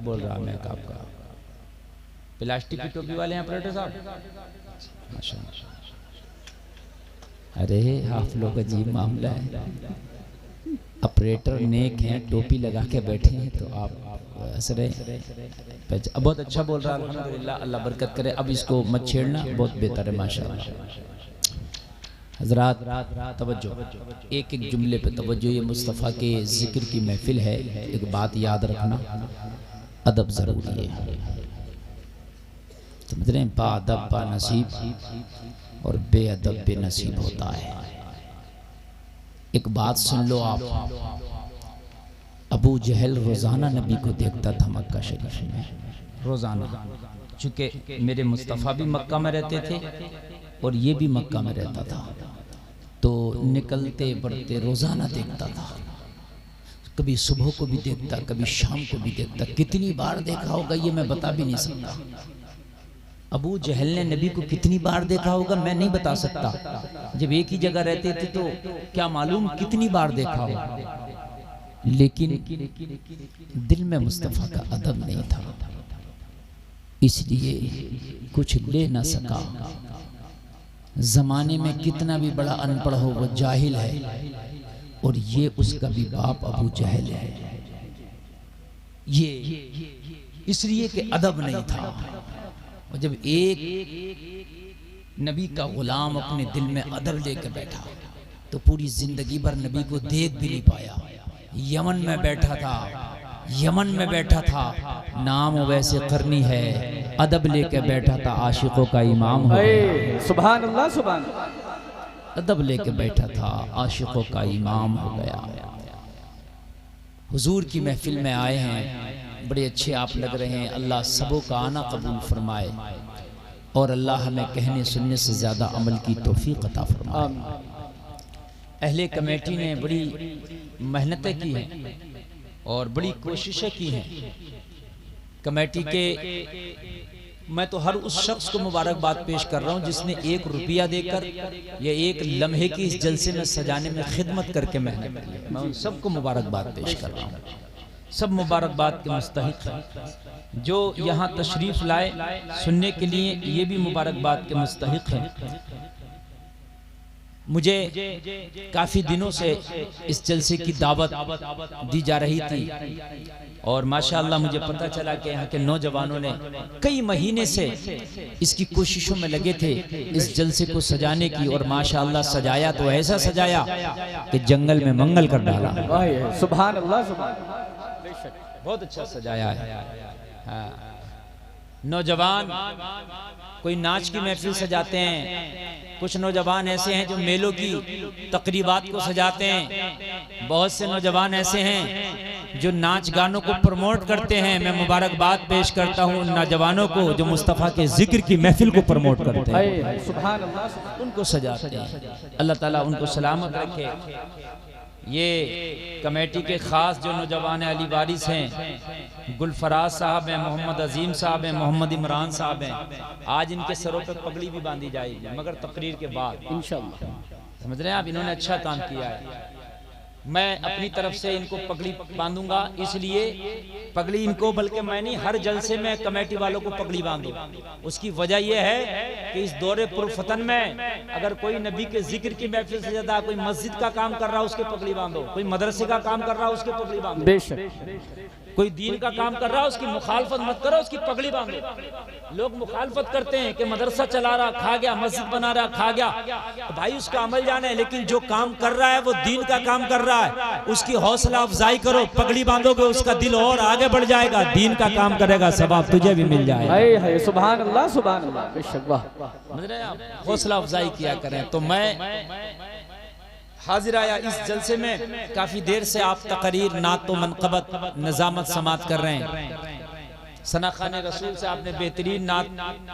बोल रहा मैं आपका प्लास्टिक की टोपी वाले हैं ऑपरेटर साहब। माशाअल्लाह। अरे आप लोग अजीब मामला है, ऑपरेटर नेक हैं, टोपी लगा के बैठे हैं तो आप असरे बहुत अच्छा बोल रहा है अल्हम्दुलिल्लाह, अल्लाह बरकत करे। अब इसको मत छेड़ना, बहुत बेहतर है माशाअल्लाह। हजरात तवज्जो, एक एक जुमले पे तवज्जो। ये मुस्तफ़ा के जिक्र की महफिल है, एक बात याद रखना, अदब ज़रूरी है, समझ रहे हैं? बाअदब बानसीब और बेअदब बेनसीब होता है। एक बात सुन लो आप, अबू जहल रोज़ाना नबी को देखता था मक्का शरीफ में, रोज़ाना। चूँकि मेरे मुस्तफ़ा भी मक्का में रहते थे और ये भी मक्का में रहता था, तो निकलते बढ़ते रोज़ाना देखता था। कभी सुबह को भी देखता, कभी शाम को भी देखता। कितनी बार देखा होगा ये मैं बता भी नहीं सकता। अबू जहल ने नबी को कितनी बार देखा होगा मैं नहीं बता सकता। जब एक ही जगह रहते थे तो क्या मालूम कितनी बार देखा होगा, लेकिन दिल में मुस्तफ़ा का अदब नहीं था, इसलिए कुछ ले ना सका। जमाने में कितना भी बड़ा अनपढ़ हो वो जाहिल है, और ये उसका भी बाप अबू जहल है। ये इसलिए कि अदब नहीं था। और जब एक नबी का गुलाम अपने दिल में अदब लेकर बैठा तो पूरी जिंदगी भर नबी को देख भी नहीं पाया। यमन में बैठा था, यमन में बैठा था, नाम वैसे करनी है, अदब लेके बैठा था, आशिकों का इमाम हो गया। सुभान अल्लाह, सुभान। अदब लेके बैठा था, आशिकों का इमाम हो गया। हुजूर की महफिल में आए हैं, बड़े अच्छे आप लग रहे हैं। अल्लाह सबों का आना कबूल फरमाए और अल्लाह हमें कहने सुनने से ज़्यादा अमल की तौफीक अता फरमाए। अहले कमेटी ने बड़ी मेहनतें की हैं और बड़ी कोशिशें की हैं। कमेटी के मैं तो हर उस शख्स को मुबारकबाद पेश कर रहा हूँ जिसने 1 रुपया देकर या 1 लम्हे की इस जलसे में सजाने में खिदमत करके मेहनत की। मैं उन सबको मुबारकबाद पेश कर रहा हूँ। सब मुबारकबाद के मुस्तहिक हैं। जो यहाँ तशरीफ़ लाए सुनने के लिए, ये भी मुबारकबाद के मुस्तहिक हैं। मुझे काफ़ी दिनों से इस जलसे की दावत दी जा रही थी और माशाअल्लाह मुझे पता चला कि यहाँ के नौजवानों ने कई महीने से इसकी कोशिशों में लगे थे इस जलसे को सजाने की, और माशाअल्लाह सजाया तो ऐसा सजाया कि जंगल में मंगल कर डाला। सुभान अल्लाह, सुभान। बहुत अच्छा सजाया है। हाँ। नौजवान कोई नाच की महफिल सजाते हैं, कुछ नौजवान ऐसे हैं जो मेलों की तकरीबात को सजाते हैं, बहुत से नौजवान ऐसे हैं जो नाच गानों को प्रमोट करते हैं। मैं मुबारकबाद पेश करता हूं उन नौजवानों को जो मुस्तफ़ा के जिक्र की महफिल को प्रमोट करते हैं, उनको सजाते हैं। अल्लाह ताला उनको सलामत रखे। ये कमेटी के ख़ास जो नौजवान अली वारिस हैं, गुलफराज साहब हैं, मोहम्मद अजीम साहब हैं, मोहम्मद इमरान साहब हैं, आज इनके सरों पर पगड़ी भी बांधी जाएगी मगर तकरीर के बाद इंशाअल्लाह। समझ रहे हैं आप, इन्होंने अच्छा काम किया है। मैं अपनी तरफ से इनको पगड़ी बांधूंगा, इसलिए पगड़ी इनको, बल्कि मैं नहीं, हर जलसे में कमेटी वालों को पगड़ी बांधूं। उसकी वजह यह है कि इस दौरे पुरफतन में अगर कोई नबी के जिक्र की महफिल से ज्यादा कोई मस्जिद का काम कर रहा है उसके पगड़ी बांधो, कोई मदरसे का काम कर रहा है उसके पगड़ी बांधो, बेशक कोई दीन का काम कर रहा है उसकी मुखालफत मत करो, उसकी पगड़ी बांधो। लोग मुखालफत करते हैं कि मदरसा चला रहा खा गया, मस्जिद बना रहा खा गया, तो भाई उसका अमल जाने, लेकिन जो काम कर रहा है वो दीन का काम कर रहा है, उसकी हौसला अफजाई करो। पगड़ी बांधोगे उसका दिल और आगे बढ़ जाएगा, दीन का काम करेगा, सवाब तुझे भी मिल जाएगा। सुभान अल्लाह, सुभान अल्लाह, बेशक। वाह, समझ रहे हैं आप, हौसला अफजाई किया करें। तो मैं हाजिर आया इस जलसे में, काफ़ी देर से आप तकरीर, नात व मनक़बत, निज़ामत समात कर रहे हैं। सना खाने रसूल से आपने बेहतरीन नात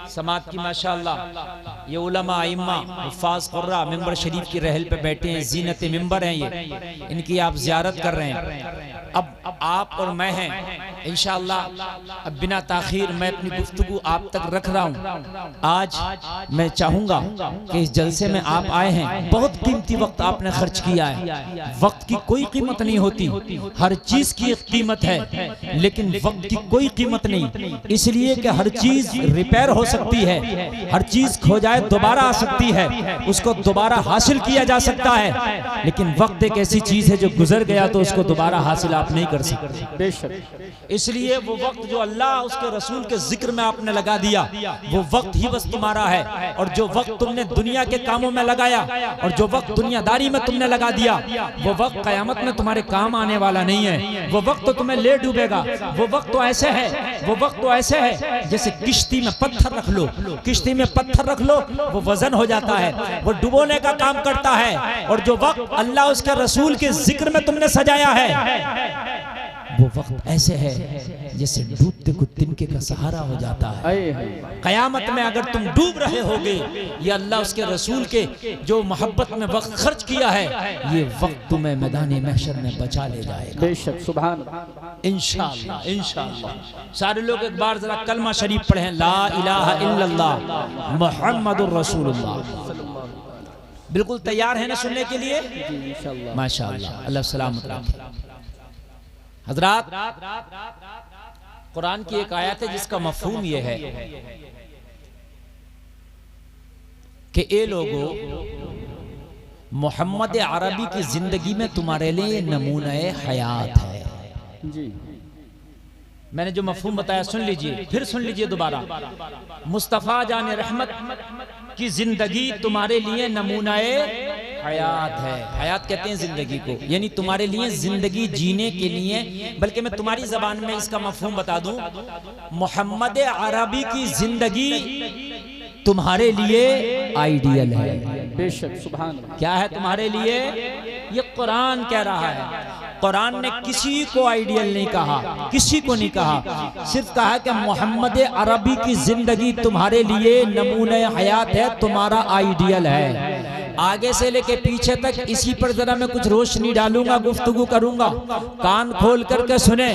समात की माशाअल्लाह। ये उलमा आइम्मा हुफ़ाज़ क़ुर्रा मिंबर शरीफ की रहल पे बैठे हैं, ज़ीनत मिंबर हैं ये, इनकी आप ज़ियारत कर रहे हैं। अब आप और मैं हैं इंशाअल्लाह। अब बिना ताखीर मैं अपनी गुफ्तगू आप तक रख रहा हूँ। आज मैं चाहूंगा कि इस जलसे में आप आए हैं, बहुत कीमती वक्त आपने खर्च किया है। वक्त की कोई कीमत नहीं होती, हर चीज की एक कीमत है, लेकिन वक्त की कोई कीमत नहीं, इसलिए कि हर चीज रिपेयर हो सकती है, हर चीज खो जाए दोबारा आ सकती है, उसको दोबारा हासिल किया जा सकता है, लेकिन वक्त एक ऐसी चीज है जो गुजर गया तो उसको दोबारा हासिल आप नहीं कर सकते। बेशक। इसलिए वो वक्त जो अल्लाह उसके रसूल के जिक्र में आपने लगा दिया, वो वक्त ही बस तुम्हारा है। और जो वक्त तुमने दुनिया के कामों में लगाया और जो वक्त दुनियादारी में तुमने लगा दिया, वो वक्त कयामत में तुम्हारे काम आने वाला नहीं है। वो वक्त तो तुम्हें ले डूबेगा। वो वक्त तो ऐसे है, वो वक्त तो ऐसे है जैसे किश्ती में पत्थर रख लो, किश्ती में पत्थर रख लो, वो वजन हो जाता है, वो डुबोने का काम करता है। और जो वक्त अल्लाह उसके रसूल के जिक्र में तुमने सजाया है, वो वक्त ऐसे है जैसे डूबते को तिनके का सहारा हो जाता है। कयामत में अगर तुम डूब रहे होगे, ये अल्लाह उसके रसूल के जो मोहब्बत में वक्त खर्च किया है, ये वक्त तुम्हें मैदान महशर में बचा ले जाएगा। बेशक। सुभान इंशाअल्लाह, इंशाअल्लाह। सारे लोग एक बार जरा कलमा शरीफ पढ़ें, ला इलाहा इल्लल्लाह मुहम्मदुर रसूलुल्लाह। बिल्कुल तैयार है ना सुनने के लिए? माशाअल्लाह, अल्लाह सलामत रखे। हजरात, कुरान की एक आयत है जिसका मफहूम यह है कि ए लोगों, मोहम्मद अरबी की जिंदगी में तुम्हारे लिए नमूना हयात है जी। मैंने जो मफहूम बताया सुन लीजिए, फिर सुन लीजिए दोबारा। मुस्तफ़ा जान रहमत की जिंदगी तुम्हारे लिए नमूनाए हयात है। हयात कहते हैं जिंदगी को, यानी तुम्हारे लिए जिंदगी जीने के लिए, बल्कि मैं तुम्हारी जबान में इसका मफहूम बता दूं, मोहम्मद अरबी की जिंदगी तुम्हारे लिए आइडियल है। बेशक। सुभान। क्या है तुम्हारे लिए? ये कुरान कह रहा है। कुरान ने किसी को आइडियल नहीं कहा, किसी को नहीं कहा, सिर्फ कहा कि मोहम्मद अरबी की जिंदगी तुम्हारे लिए नमूने हयात है, तुम्हारा आइडियल है। आगे से लेके पीछे तक इसी पर जरा मैं कुछ रोशनी डालूंगा, गुफ्तगू करूंगा, कान खोल करके सुने।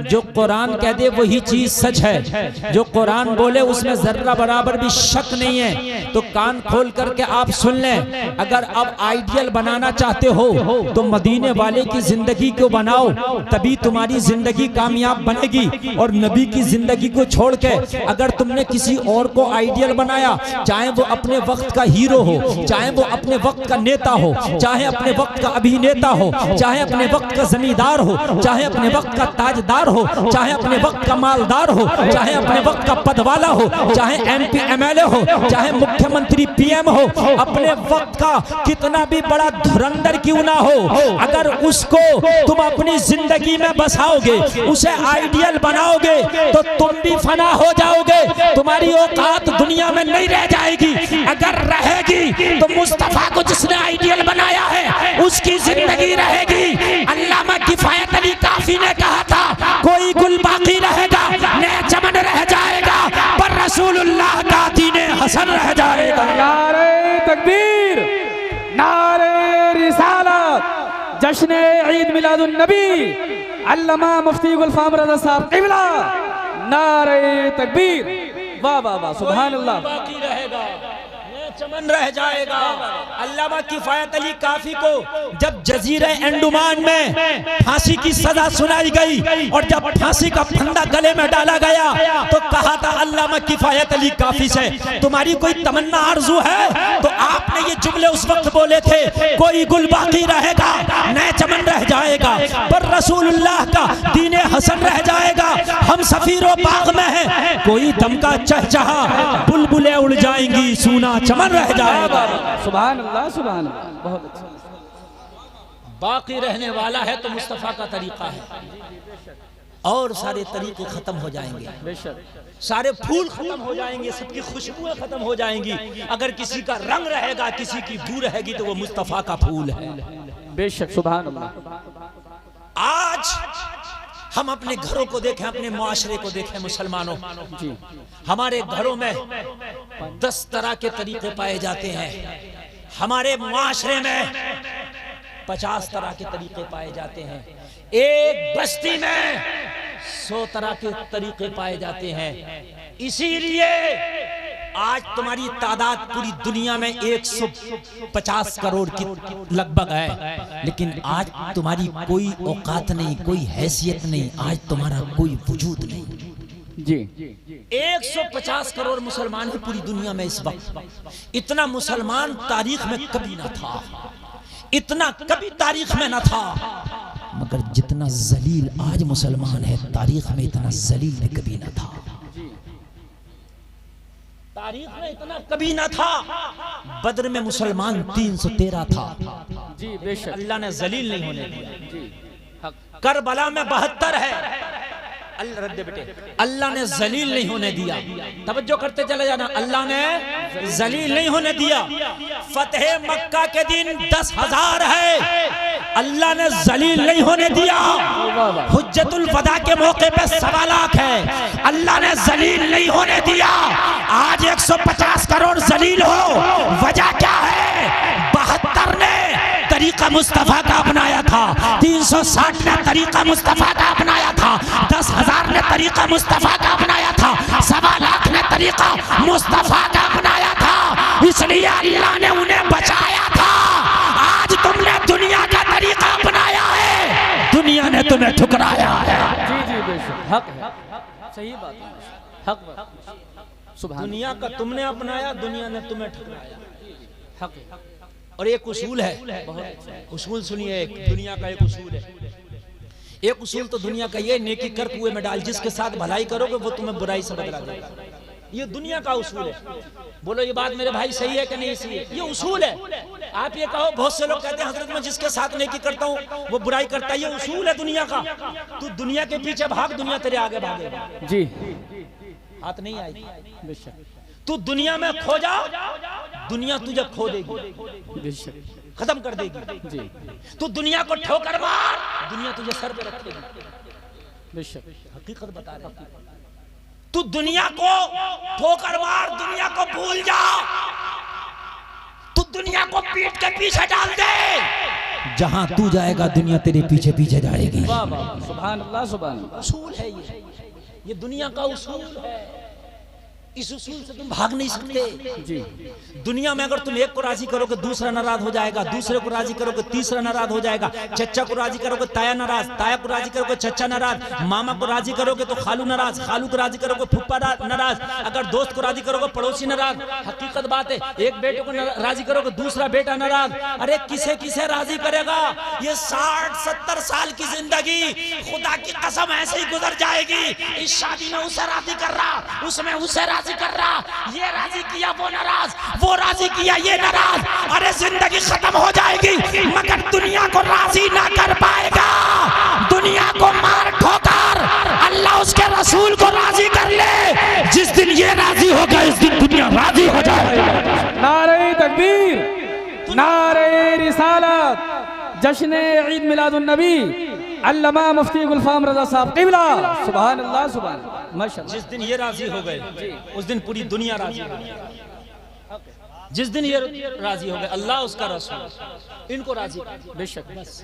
जो कुरान कह दे वही चीज सच है, जो कुरान बोले उसमें जर्रा बराबर भी शक नहीं है। तो कान खोल करके आप सुन लें। अगर अब आइडियल बनाना चाहते हो तो मदीने वाले की जिंदगी को बनाओ, तभी तुम्हारी जिंदगी कामयाब बनेगी। और नबी की जिंदगी को छोड़ के अगर तुमने किसी और को आइडियल बनाया, चाहे वो अपने वक्त का हीरो हो, चाहे वो अपने वक्त का नेता हो, चाहे अपने वक्त का अभिनेता हो, चाहे अपने वक्त का जमींदार हो, चाहे अपने वक्त का ताजदार हो, चाहे अपने वक्त का मालदार हो, चाहे अपने वक्त का पदवाला हो, चाहे MP MLA हो, चाहे मुख्यमंत्री PM हो, अपने वक्त का कितना भी बड़ा धुरंधर क्यों ना हो, अगर उसको तुम अपनी जिंदगी में बसाओगे, उसे आइडियल बनाओगे, तो तुम भी फना हो जाओगे। तुम्हारी औकात दुनिया में नहीं रह जाएगी। अगर रहेगी तो मुस्तफा को जिसने आइडियल बनाया है उसकी जिंदगी रहेगी। अल्लामा किफायत अली काफी ने कहा था, कोई गुल बाकी रहेगा, नए चमन रह जाएगा, पर रसूलुल्लाह का दीने हसन रह जाएगा। नारे तकबीर, नारे रिसालत, जश्न ईद मिलादुन नबी, अल्लामा मुफ्ती गुलफाम रज़ा साहब क़िबला, नारे तकबीर। वाह वाह वाह, सुभान अल्लाह। बाकी रहेगा, चमन रह जाएगा। अल्लामा किफायत अली काफी को जब जजीरे अंडमान में फांसी की सजा सुनाई गई और जब फांसी का फंदा गले में डाला गया तो कहा था अल्लामा किफायत अली काफी से, तुम्हारी कोई तमन्ना आरजू है? तो आपने ये जुमले उस वक्त बोले थे, कोई गुल बाकी रहेगा, नए चमन रह जाएगा, पर रसूलुल्लाह का दीने हसन रह जाएगा। हम सफीरो बाग में हैं, कोई दम का चहचहा, बुलबुलें उड़ जाएंगी, सूना चमन रह जाएगा। सुभान अल्लाह, सुभान अल्लाह। बहुत अच्छा। बाकी रहने वाला है तो मुस्तफा का तरीका है, और सारे तरीके खत्म हो जाएंगे, बेशक सारे फूल खत्म हो जाएंगे, सबकी खुशबुएं खत्म हो जाएंगी। अगर किसी का रंग रहेगा, किसी की बू रहेगी, तो वो मुस्तफा का फूल है। बेशक। सुभान अल्लाह। आज हम अपने घरों को देखें, अपने मुआशरे को देखें, मुसलमानों जी, हमारे घरों में 10 तरह के तरीके पाए जाते हैं, हमारे मुआशरे में 50 तरह के तरीके पाए जाते हैं। एक बस्ती में 100 तरह के तरीके पाए जाते हैं। इसीलिए आज तुम्हारी तादाद पूरी दुनिया में 150 करोड़ की लगभग है, लेकिन आज तुम्हारी कोई औकात नहीं, कोई हैसियत नहीं, आज तुम्हारा कोई वजूद नहीं जी। 150 करोड़ मुसलमान है पूरी दुनिया में इस वक्त। इतना मुसलमान तारीख में कभी ना था, इतना कभी तारीख में ना था। मगर जितना जलील आज मुसलमान है, तारीख में इतना जलील में कभी ना था। तारीख में इतना कभी ना था। बद्र में मुसलमान 313 था जी, बेशक। अल्लाह ने जलील नहीं होने दिया जी। करबला में 72 है, अल्लाह ने जलील नहीं होने दिया। तवज्जो करते चले जाना, अल्लाह ने जलील नहीं होने दिया। फतेह मक्का के दिन 10,000 है, अल्लाह ने जलील नहीं होने दिया। हुज्जतुल वदा के मौके पे 1.25 लाख है, अल्लाह ने जलील नहीं होने दिया। आज 150 करोड़ जलील हो, वजह क्या है? 72 ने तरीका मुस्तफा का अपनाया था, 360 ने तरीका मुस्तफा का अपनाया था, 10,000 ने तरीका मुस्तफा का अपनाया था, 1.25 लाख ने तरीका मुस्तफा का अपनाया था। इसलिए अल्लाह ने उन्हें बचाया था। आज तुमने दुनिया का तरीका अपनाया है, दुनिया ने तुम्हें ठुकराया है। जी जी, बेशक, हक है, सही बात है, हक। सुभान दुनिया का तुमने अपनाया, दुनिया ने तुम्हें ठुकराया। हक है। और एक उसूल है, उसूल सुनिए, एक दुनिया का एक उसूल है। एक उसूल तो दुनिया का ये, नेकी कर कुएं में डाल, जिसके साथ भलाई करोगे वो तुम्हें बुराई से बदला देगा। ये दुनिया का उसूल है। बोलो ये बात मेरे भाई सही है कि नहीं सही है? ये उसूल है। आप ये कहो, बहुत से लोग कहते हैं हजरत मैं जिसके साथ नेकी करता हूँ वो बुराई करता है। ये उसूल है दुनिया का। तू दुनिया के पीछे भाग, दुनिया तेरे आगे भागेगा। जी, हाथ नहीं आएगी। बेशक। तू दुनिया में खो जा, दुनिया तुझे खो देगी, बेशक, खत्म कर देगी। जी, तू दुनिया को ठोकर मार, दुनिया तुझे सर पे रखेगी। बेशक, हकीकत बता रहे। तू दुनिया को ठोकर मार, दुनिया को भूल जा, तू दुनिया को पीठ के पीछे डाल दे, जहां तू जाएगा दुनिया तेरे पीछे पीछे जाएगी। वाह वाह, सुभान अल्लाह, सुभान अल्लाह। उसूल है ये दुनिया का उसूल है। इस उसूल से तुम भाग नहीं सकते। जी, दुनिया में अगर तुम एक को राजी करोगे दूसरा नाराज हो जाएगा, दूसरे को राजी करोगे तीसरा नाराज हो जाएगा, चचा को राजी करोगे ताया नाराज, ताया को राजी करोगे चचा नाराज, मामा को राजी करोगे तो खालू नाराज, खालू को राजी करोगे फुप्पा नाराज, अगर दोस्त को राजी करोगे पड़ोसी नाराज। हकीकत बात है, एक बेटे को राजी करोगे दूसरा बेटा नाराज। अरे किसे किसे राजी करेगा? ये 60-70 साल की जिंदगी खुदा की कसम ऐसे ही गुजर जाएगी। इस शादी में उसे राजी कर रहा, उसमें उसे राजी कर रहा, ये राजी किया वो नाराज, वो राजी किया ये नाराज। अरे जिंदगी खत्म हो जाएगी मगर दुनिया को राजी ना कर पाएगा। दुनिया को मार ठोकर अल्लाह उसके रसूल को राजी कर ले। जिस दिन ये राजी होगा इस दिन दुनिया राजी हो जाएगी। नारे तकबीर, नारे रिसालत, जश्न ईद मिलादुन नबी, अल्लामा मुफ्ती गुलफाम रजा साहब क़िबला। सुभान अल्लाह, सुभान अल्लाह, माशाअल्लाह। जिस दिन ये राजी हो गए उस दिन पूरी दुनिया राजी हो गई। जिस दिन ये राजी हो गए, अल्लाह उसका रसूल इनको राजी, बेशक, बस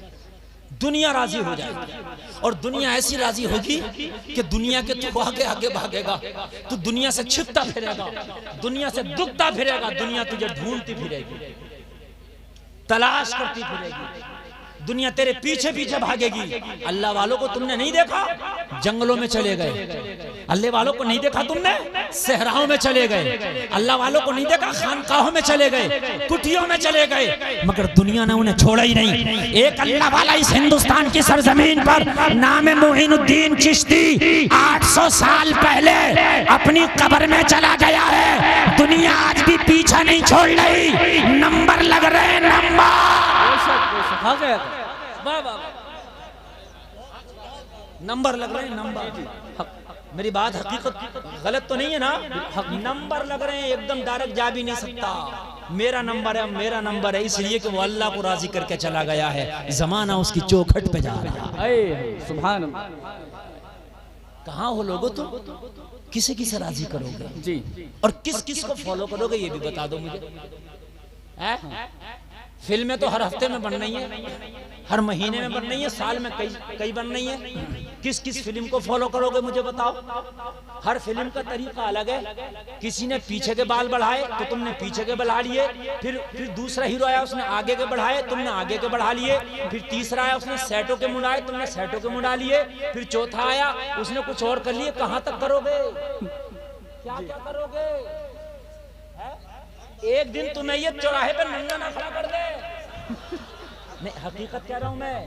दुनिया राजी हो जाएगी। और दुनिया ऐसी राजी होगी कि दुनिया के तू आगे आगे भागेगा, तू दुनिया से छिपता फिरेगा, दुनिया से दुखता फिरेगा, दुनिया तुझे ढूंढती फिरेगी, तलाश करती फिरेगी, दुनिया तेरे पीछे पीछे भागेगी। अल्लाह वालों को तुमने नहीं देखा, जंगलों में चले गए। अल्लाह वालों को नहीं देखा तुमने, सहराओं में चले गए। अल्लाह वालों को नहीं देखा, खानकाहों में चले गए, कुटियों में चले गए, मगर दुनिया ने उन्हें छोड़ा ही नहीं। एक अल्लाह वाला इस हिंदुस्तान की सरजमीन पर नाम मोइनुद्दीन चिश्ती 800 साल पहले अपनी कब्र में चला गया है। दुनिया आज भी पीछा नहीं छोड़ रही। नंबर लग रहे, नंबर नंबर लग रहे हैं, नंबर। मेरी बात हकीकत गलत तो नहीं है ना? नंबर लग रहे हैं, एकदम डायरेक्ट जा भी नहीं सकता। मेरा नंबर है, मेरा नंबर है, इसलिए कि वो अल्लाह को राजी करके चला गया है। जमाना उसकी चौखट पे जा रहा है। सुभान। कहाँ हो लोगो तुम? किसे किसे राजी करोगे जी, और किस किस को फॉलो करोगे ये भी बता दो मुझे। फिल्में तो हर हफ्ते में बन रही है, हर महीने में बन रही है, साल में कई बन रही है। किस किस फिल्म को फॉलो करोगे मुझे बताओ। हर फिल्म का तरीका अलग है। किसी ने पीछे के बाल बढ़ाए तो तुमने पीछे के बढ़ा लिए, फिर दूसरा हीरो आया उसने आगे के बढ़ाए, तुमने आगे के बढ़ा लिए, फिर तीसरा आया उसने सेटों के मुड़ाए, तुमने सेटों के मुड़ा लिए, फिर चौथा आया उसने कुछ और कर लिए। कहां तक करोगे, क्या क्या करोगे? एक दिन तुम्हें ये चौराहे पे नंगा ना खड़ा कर दे। नहीं, हकीकत कह रहा हूं मैं,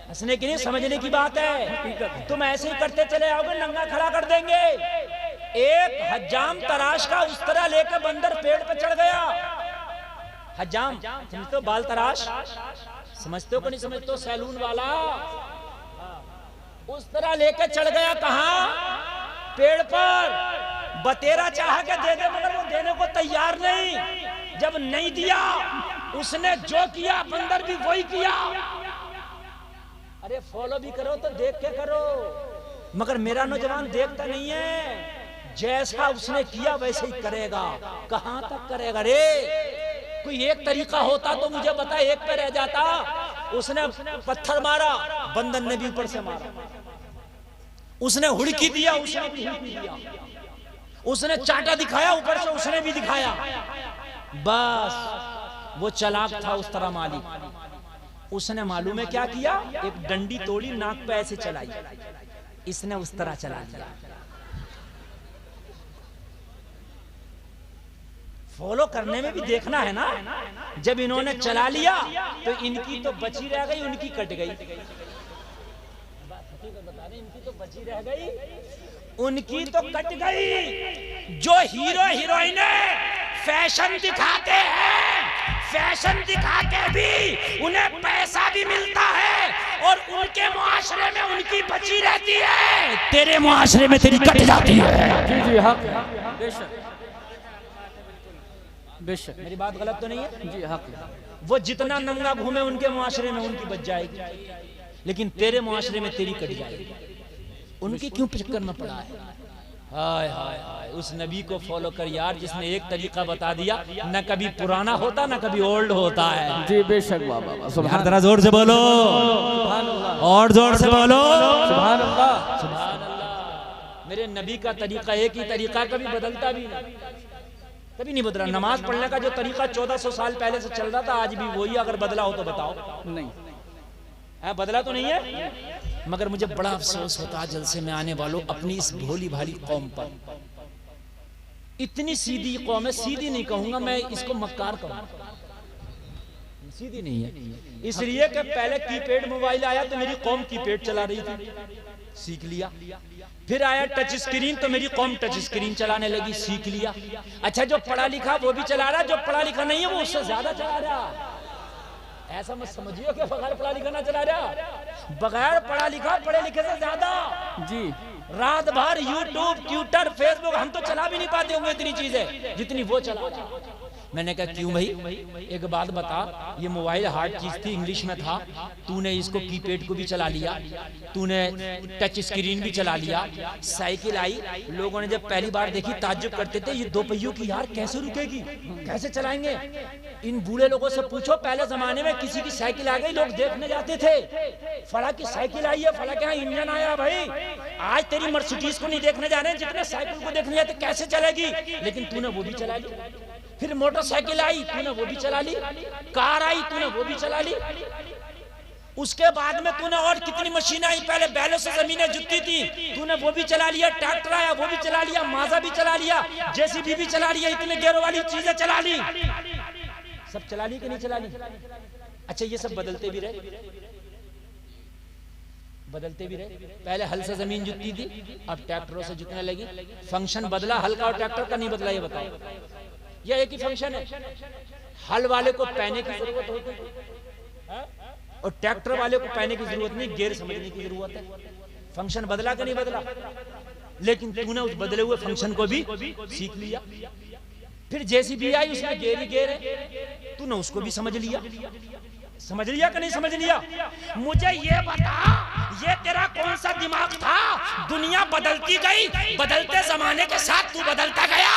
हंसने की नहीं समझने की बात है। तुम ऐसे ही करते चले आओगे, नंगा खड़ा कर देंगे। एक हज्जाम तराश का उस तरह लेकर बंदर पेड़ पे चढ़ गया। हज्जाम समझते हो, बाल तराश समझते हो कि नहीं समझते हो, सैलून वाला, उस तरह लेकर चढ़ गया। कहां? पेड़ पर। बतेरा चाह के दे दे मगर वो देने को तैयार नहीं। जब नहीं दिया उसने जो किया बंदर भी वही किया। अरे फॉलो भी करो तो देख के करो, मगर मेरा नौजवान देखता नहीं है। जैसा उसने किया वैसे ही करेगा। कहां तक करेगा रे? कोई एक तरीका होता तो मुझे बता, एक पे रह जाता। उसने पत्थर मारा, बंदर ने भी ऊपर से मारा। उसने हुड़की दिया, उसने भी हुड़की दिया। उसने चाटा दिखाया ऊपर से, उसने भी दिखाया। बस वो चालाक था उस तरह मालिक। उसने मालूम है क्या किया? एक डंडी तोड़ी, नाक पे ऐसे चलाई, इसने उस तरह चला दिया। फॉलो करने में भी देखना है ना। जब इन्होंने चला लिया तो इनकी तो बची रह गई, उनकी कट गई। बता रहे, इनकी तो बची रह गई, उनकी तो कट गई। जो हीरो हीरोइन फैशन दिखाते हैं, फैशन दिखा के भी उन्हें पैसा भी मिलता है और उनके मुआशरे में उनकी बची रहती है। तेरे मुआशरे में तेरी कट जाती है। जी जी, हक बेशक बेशक, मेरी बात गलत तो नहीं है? जी हक। वो जितना नंगा घूमे उनके मुआशरे में उनकी बच जाएगी, लेकिन तेरे मुआशरे में तेरी कट जाएगी। उनके क्यों चक्कर में पड़ा है? हाय हाय हाय, उस नबी को फॉलो कर यार, जिसने एक तरीका बता दिया, न कभी पुराना होता न कभी ओल्ड होता है। जी बेशक बाबा, सुभान अल्लाह। जोर से बोलो, और जोर से बोलो, सुभान अल्लाह, सुभान अल्लाह। मेरे नबी का तरीका एक ही तरीका, कभी बदलता भी नहीं, कभी नहीं बदला। नमाज पढ़ने का जो तरीका 1400 साल पहले से चल रहा था, आज भी वही। अगर बदला हो तो बताओ। नहीं बदला तो नहीं है। मगर मुझे बड़ा अफसोस होता है जलसे में आने वालों, अपनी इस भोली भाली कौम पर। इतनी सीधी कौम है, सीधी नहीं कहूंगा मैं, इसको मक्कार कहूंगा, सीधी नहीं है। इसलिए कि पहले कीपैड मोबाइल आया तो मेरी कौम कीपैड चला रही थी, सीख लिया। फिर आया टच स्क्रीन तो मेरी कौम टच स्क्रीन चलाने लगी, सीख लिया। अच्छा, जो पढ़ा लिखा वो भी चला रहा, जो पढ़ा लिखा नहीं है वो उससे ज्यादा चला रहा। ऐसा मत समझिए कि बगैर पढ़ा लिखा ना चला रहा, बगैर पढ़ा लिखा पढ़े लिखे से ज्यादा। जी, रात भर यूट्यूब, ट्विटर, फेसबुक हम तो चला भी नहीं पाते होंगे इतनी चीजें जितनी वो चला रहा। मैंने कहा क्यों भाई, एक बात बता, ये मोबाइल हार्ड चीज थी, इंग्लिश में था, तूने इसको कीपैड को भी चला लिया, तूने टच स्क्रीन भी चला लिया। साइकिल आई, लोगों ने जब पहली बार देखी ताज्जुब करते थे, ये 2 पहियों की यार कैसे रुकेगी, कैसे चलाएंगे। इन बूढ़े लोगों से पूछो, पहले जमाने में किसी की साइकिल आ गई लोग देखने जाते थे, फला की साइकिल आई है, फला के यहाँ इंजन आया। भाई आज तेरी मर्सिडीज को नहीं देखने जा रहे हैं, जितने साइकिल को देखने जाते कैसे चलेगी, लेकिन तूने वो भी चला ली। फिर मोटरसाइकिल आई, तूने वो भी चला ली। कार आई, तूने वो भी चला ली। उसके बाद में तूने और कितनी मशीन आई, पहले बैलों से जमीनें जुतती थी, तूने वो भी चला लिया। ट्रैक्टर आया, वो भी चला लिया। माजा भी चला लिया, जेसीबी भी चला लिया, इतने गेरों वाली चीजें चला ली। सब चला ली कि नहीं चला ली? अच्छा, ये सब बदलते भी रहे, बदलते भी रहे। पहले हल से जमीन जुतती थी, अब ट्रैक्टरों से जुतने लगी। फंक्शन बदला, हल का और ट्रैक्टर का नहीं बदला, ये बताओ। यह एक ही फंक्शन है। हल वाले को पहने की जरूरत होती है और ट्रैक्टर वाले को पहने की जरूरत नहीं, गेर समझने की जरूरत है। फंक्शन बदला कि नहीं बदला? लेकिन तूने उस बदले हुए फंक्शन को भी सीख लिया। फिर जेसीबी आई, उसमें गेर ही गेर है, तूने उसको भी समझ लिया। समझ लिया कि नहीं समझ लिया? मुझे ये बता, ये तेरा कौन सा दिमाग था? दुनिया बदलती गई, बदलते जमाने के साथ तू बदलता गया,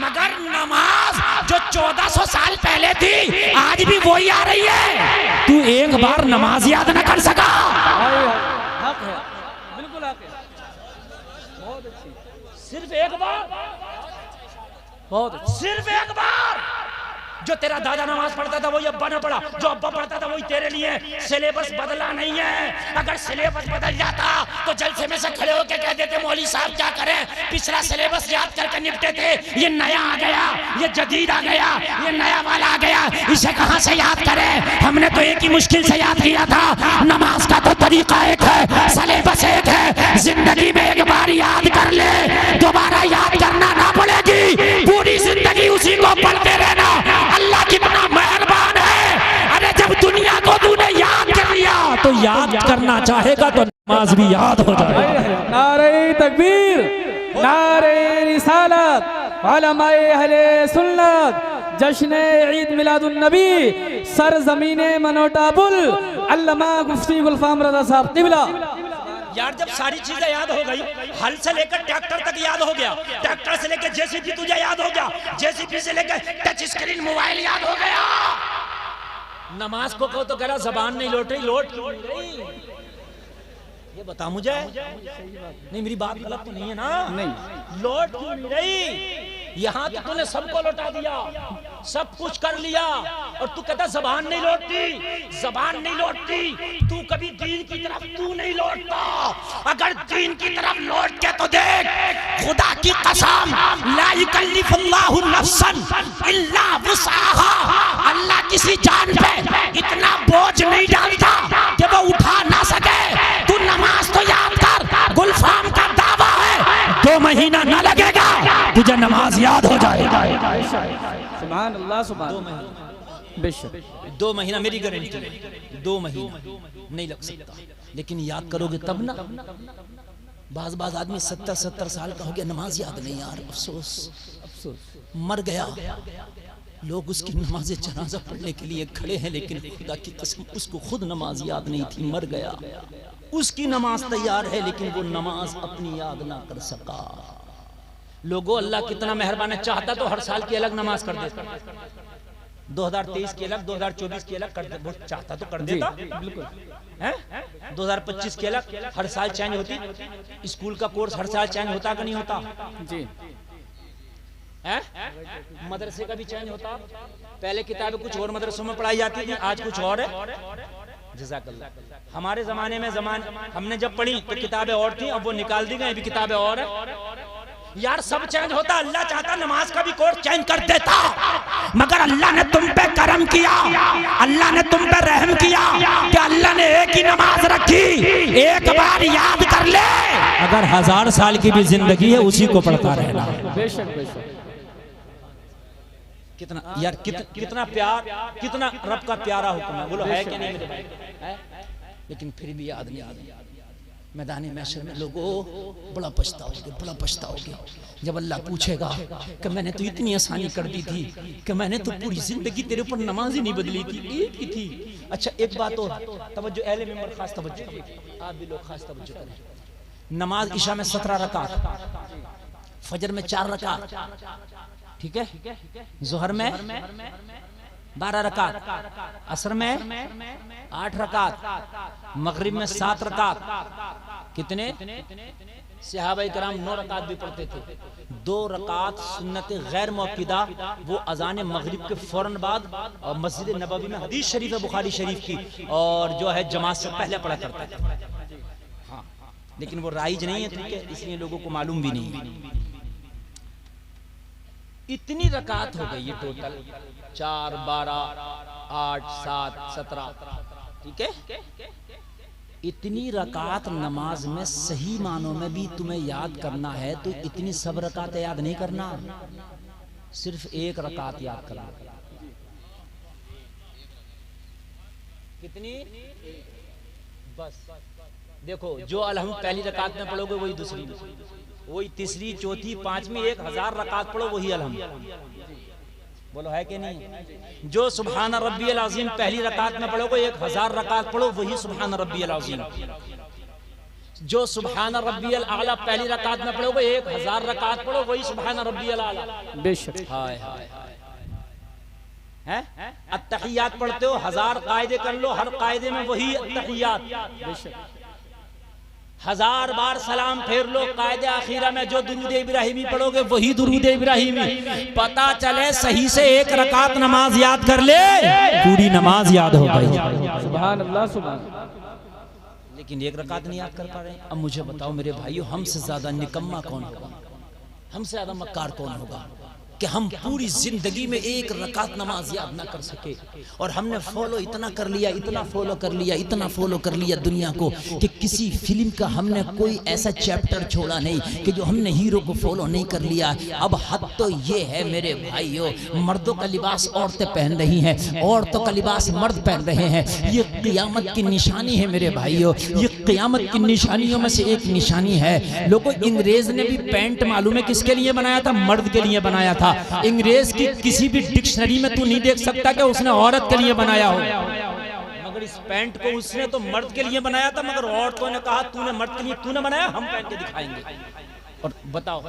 मगर नमाज जो 1400 साल पहले थी आज भी वही आ रही है। तू एक बार नमाज याद न कर सका। हक है, बिल्कुल हक है। बहुत अच्छी, सिर्फ एक बार, बहुत अच्छी। सिर्फ एक बार। जो तेरा दादा नमाज पढ़ता था वही अब्बा ने पढ़ा, जो अब्बा पढ़ता था वही तेरे लिए। सिलेबस बदला नहीं है। अगर सिलेबस बदल जाता तो जलसे में से खड़े होकर कह देते मौलवी साहब क्या करें, पिछला सिलेबस याद करके निपटे थे, ये नया आ गया, ये जदीद आ गया, ये नया वाला आ गया, इसे कहां से याद करें? हमने तो एक ही मुश्किल से याद किया था। नमाज का तो तरीका एक है, सिलेबस एक है। जिंदगी में एक बार याद कर ले, दोबारा याद करना ना पड़ेगी, पूरी जिंदगी उसी को पढ़ते रहना। अल्लाह कितना मेहरबान है। अरे जब दुनिया को तूने याद कर लिया तो याद करना चाहेगा तो नमाज भी याद हो जाएगा। नारे तकबीर, नारे रिसालत, उलमाए अहले सुन्नत, जश्न ईद मिलादुन नबी, सरजमीने मनोटाबुल, अल्लामा मुफ्ती गुलफाम रज़ा साहब क़िबला। यार जब सारी चीजें याद हो गई, हल से लेकर ट्रैक्टर तक याद हो गया, ट्रैक्टर से लेकर जेसीबी तुझे याद हो गया, जेसीबी से लेकर टच स्क्रीन मोबाइल याद हो गया, नमाज को कहो तो कह रहा जबान नहीं लौट रही, लौट क्यों नहीं रही? ये बता मुझे। नहीं मेरी बात गलत तो नहीं है ना? नहीं। लौट क्यों नहीं रही? यहाँ तो तूने सबको लौटा दिया, सब कुछ कर लिया, और तू कहता जबान नहीं लौटती, जबान नहीं लौटती। तू कभी दीन की तरफ तू नहीं लौटता। अगर दीन की तरफ लौट के तो देख, खुदा की कसम, ला युकल्लिफुल्लाहु नफ्सन इल्ला वुसअहा। अल्लाह किसी जान पे इतना बोझ नहीं डालता कि वो उठा ना सके। तू नमाज तो याद कर, गुलफाम का दावा है 2 महीना ना लगेगा तुझे नमाज याद हो जाएगा। सुभान अल्लाह, सुभान अल्लाह। बेशक 2 महीना मेरी गारंटी है, 2 महीना नहीं लग सकता, लेकिन याद करोगे तब ना। बाज आदमी 70 साल का हो गया, नमाज याद नहीं यार, अफसोस, मर गया। लोग उसकी नमाज जनाजा पढ़ने के लिए खड़े हैं, लेकिन खुदा की कसम उसको खुद नमाज याद नहीं थी, मर गया। उसकी नमाज तैयार है लेकिन वो नमाज अपनी याद ना कर सका। लोगों अल्लाह कितना मेहरबान है, चाहता तो हर साल की अलग नमाज कर देता, 2023 की अलग, 2024 की अलग कर दे, चाहता तो कर देता, बिल्कुल है। 2025 की अलग, हर साल चेंज होती। स्कूल का कोर्स हर साल चेंज होता कि नहीं होता जी? है मदरसे का भी चेंज होता। पहले किताबें कुछ और मदरसों में पढ़ाई जाती थी, आज कुछ और है। जज़ाकल्लाह। हमारे जमाने में हमने जब पढ़ी तो किताबें और थी, अब वो निकाल दी गई, अभी किताबें और है। यार सब चेंज होता, अल्लाह चाहता नमाज का भी कोर्स चेंज कर देता, मगर अल्लाह ने तुम पे करम किया, अल्लाह ने तुम पे रहम किया कि अल्लाह ने एक ही नमाज रखी, एक बार याद कर ले। अगर 1000 साल की भी जिंदगी है उसी को पढ़ता रहना। बेशक बेशक। कितना यार कितना प्यार, कितना रब का प्यारा हुक्म है। बोलो है क्या नहीं मेरे भाई? है? लेकिन फिर भी याद नहीं। मैदानी महशर में लोगों बड़ा पछताओगे, बड़ा पछताओगे जब अल्लाह पूछेगा कि मैंने तो इतनी आसानी कर दी थी कि मैंने तो पूरी जिंदगी तेरे ऊपर नमाज ही नहीं बदली थी, एक ही थी। अच्छा एक बात और, तवज्जो अहले मेंबर खास तवज्जो, आप भी लोग खास तवज्जो करें। नमाज इशा में 17 रकात, फजर में 4 रकात, ठीक है, जोहर में 12 रकात, असर में 8 रकात, मगरिब में 7 रकात। कितने? सहाबाए कराम 9 रकात भी पढ़ते थे। 2 रकात सुन्नत गैर मुअक्किदा, वो अजान मगरिब के फौरन बाद, और मस्जिद नबवी में हदीस शरीफ है बुखारी शरीफ की, और जो है जमात से पहले पढ़ा करता था। हाँ, लेकिन वो राइज नहीं है, ठीक है, इसलिए लोगों को मालूम भी नहीं। इतनी रकात हो गई ये टोटल, 4, 12, 8, 7, 17, ठीक है। इतनी रकात नमाज में सही मानों में भी तुम्हें याद करना है तो इतनी सब रकात याद नहीं करना, सिर्फ एक रकात याद करना। कितनी? बस देखो, जो अलहम्द पहली रकात में पढ़ोगे वही दूसरी में, वही तीसरी, चौथी, पांचवी, 1000 रकात पढ़ो वही अलहम्द। बोलो है कि नहीं? जो सुभान रब्बियल अज़ीम पहली रकात में पढ़ोगे 1000 रकात पढ़ो वही सुभान रब्बियल अज़ीम। जो सुभान रब्बियल आला पहली रकात में पढ़ोगे 1000 रकात पढ़ो वही सुभान रब्बियल आला। बेशक। हाय हाय हैं? अत्तहियात पढ़ते हो 1000 कायदे कर लो, हर कायदे में वही अत्तहियात। बेशक। 1000 बार सलाम फेर लो, कायदे आखिरा में जो दुरूद इब्राहिमी पढ़ोगे वही दुरूद इब्राहिमी। पता चले सही से एक रकात नमाज याद कर ले, पूरी नमाज याद हो गई। सुभान अल्लाह सुभान। लेकिन एक रकात नहीं याद कर पा रहे। अब मुझे बताओ मेरे भाइयों, हमसे ज्यादा निकम्मा कौन होगा, हमसे ज्यादा मक्कार कौन होगा कि हम पूरी जिंदगी में एक रकात नमाज याद ना कर सके। और हमने फॉलो इतना कर लिया, इतना फॉलो कर लिया, इतना फॉलो कर लिया दुनिया को कि किसी फिल्म का हमने कोई ऐसा चैप्टर छोड़ा नहीं कि जो हमने हीरो को फॉलो नहीं कर लिया। अब हद तो ये है मेरे भाइयों, मर्दों का लिबास औरतें पहन रही हैं, औरतों का लिबास मर्द पहन रहे हैं। ये क़ियामत की निशानी है मेरे भाइयों, ये क़ियामत की निशानियों में से एक निशानी है। लोगों, अंग्रेज ने भी पैंट मालूम है किसके लिए बनाया था? मर्द के लिए बनाया था। अंग्रेज की किसी भी डिक्शनरी में तू नहीं देख सकता कि उसने औरत के लिए बनाया हो, मगर इस पैंट को उसने तो मर्द के लिए बनाया था। मगर औरतों ने कहा तूने मर्द के लिए तूने बनाया, हम पहन के दिखाएंगे। और बताओ,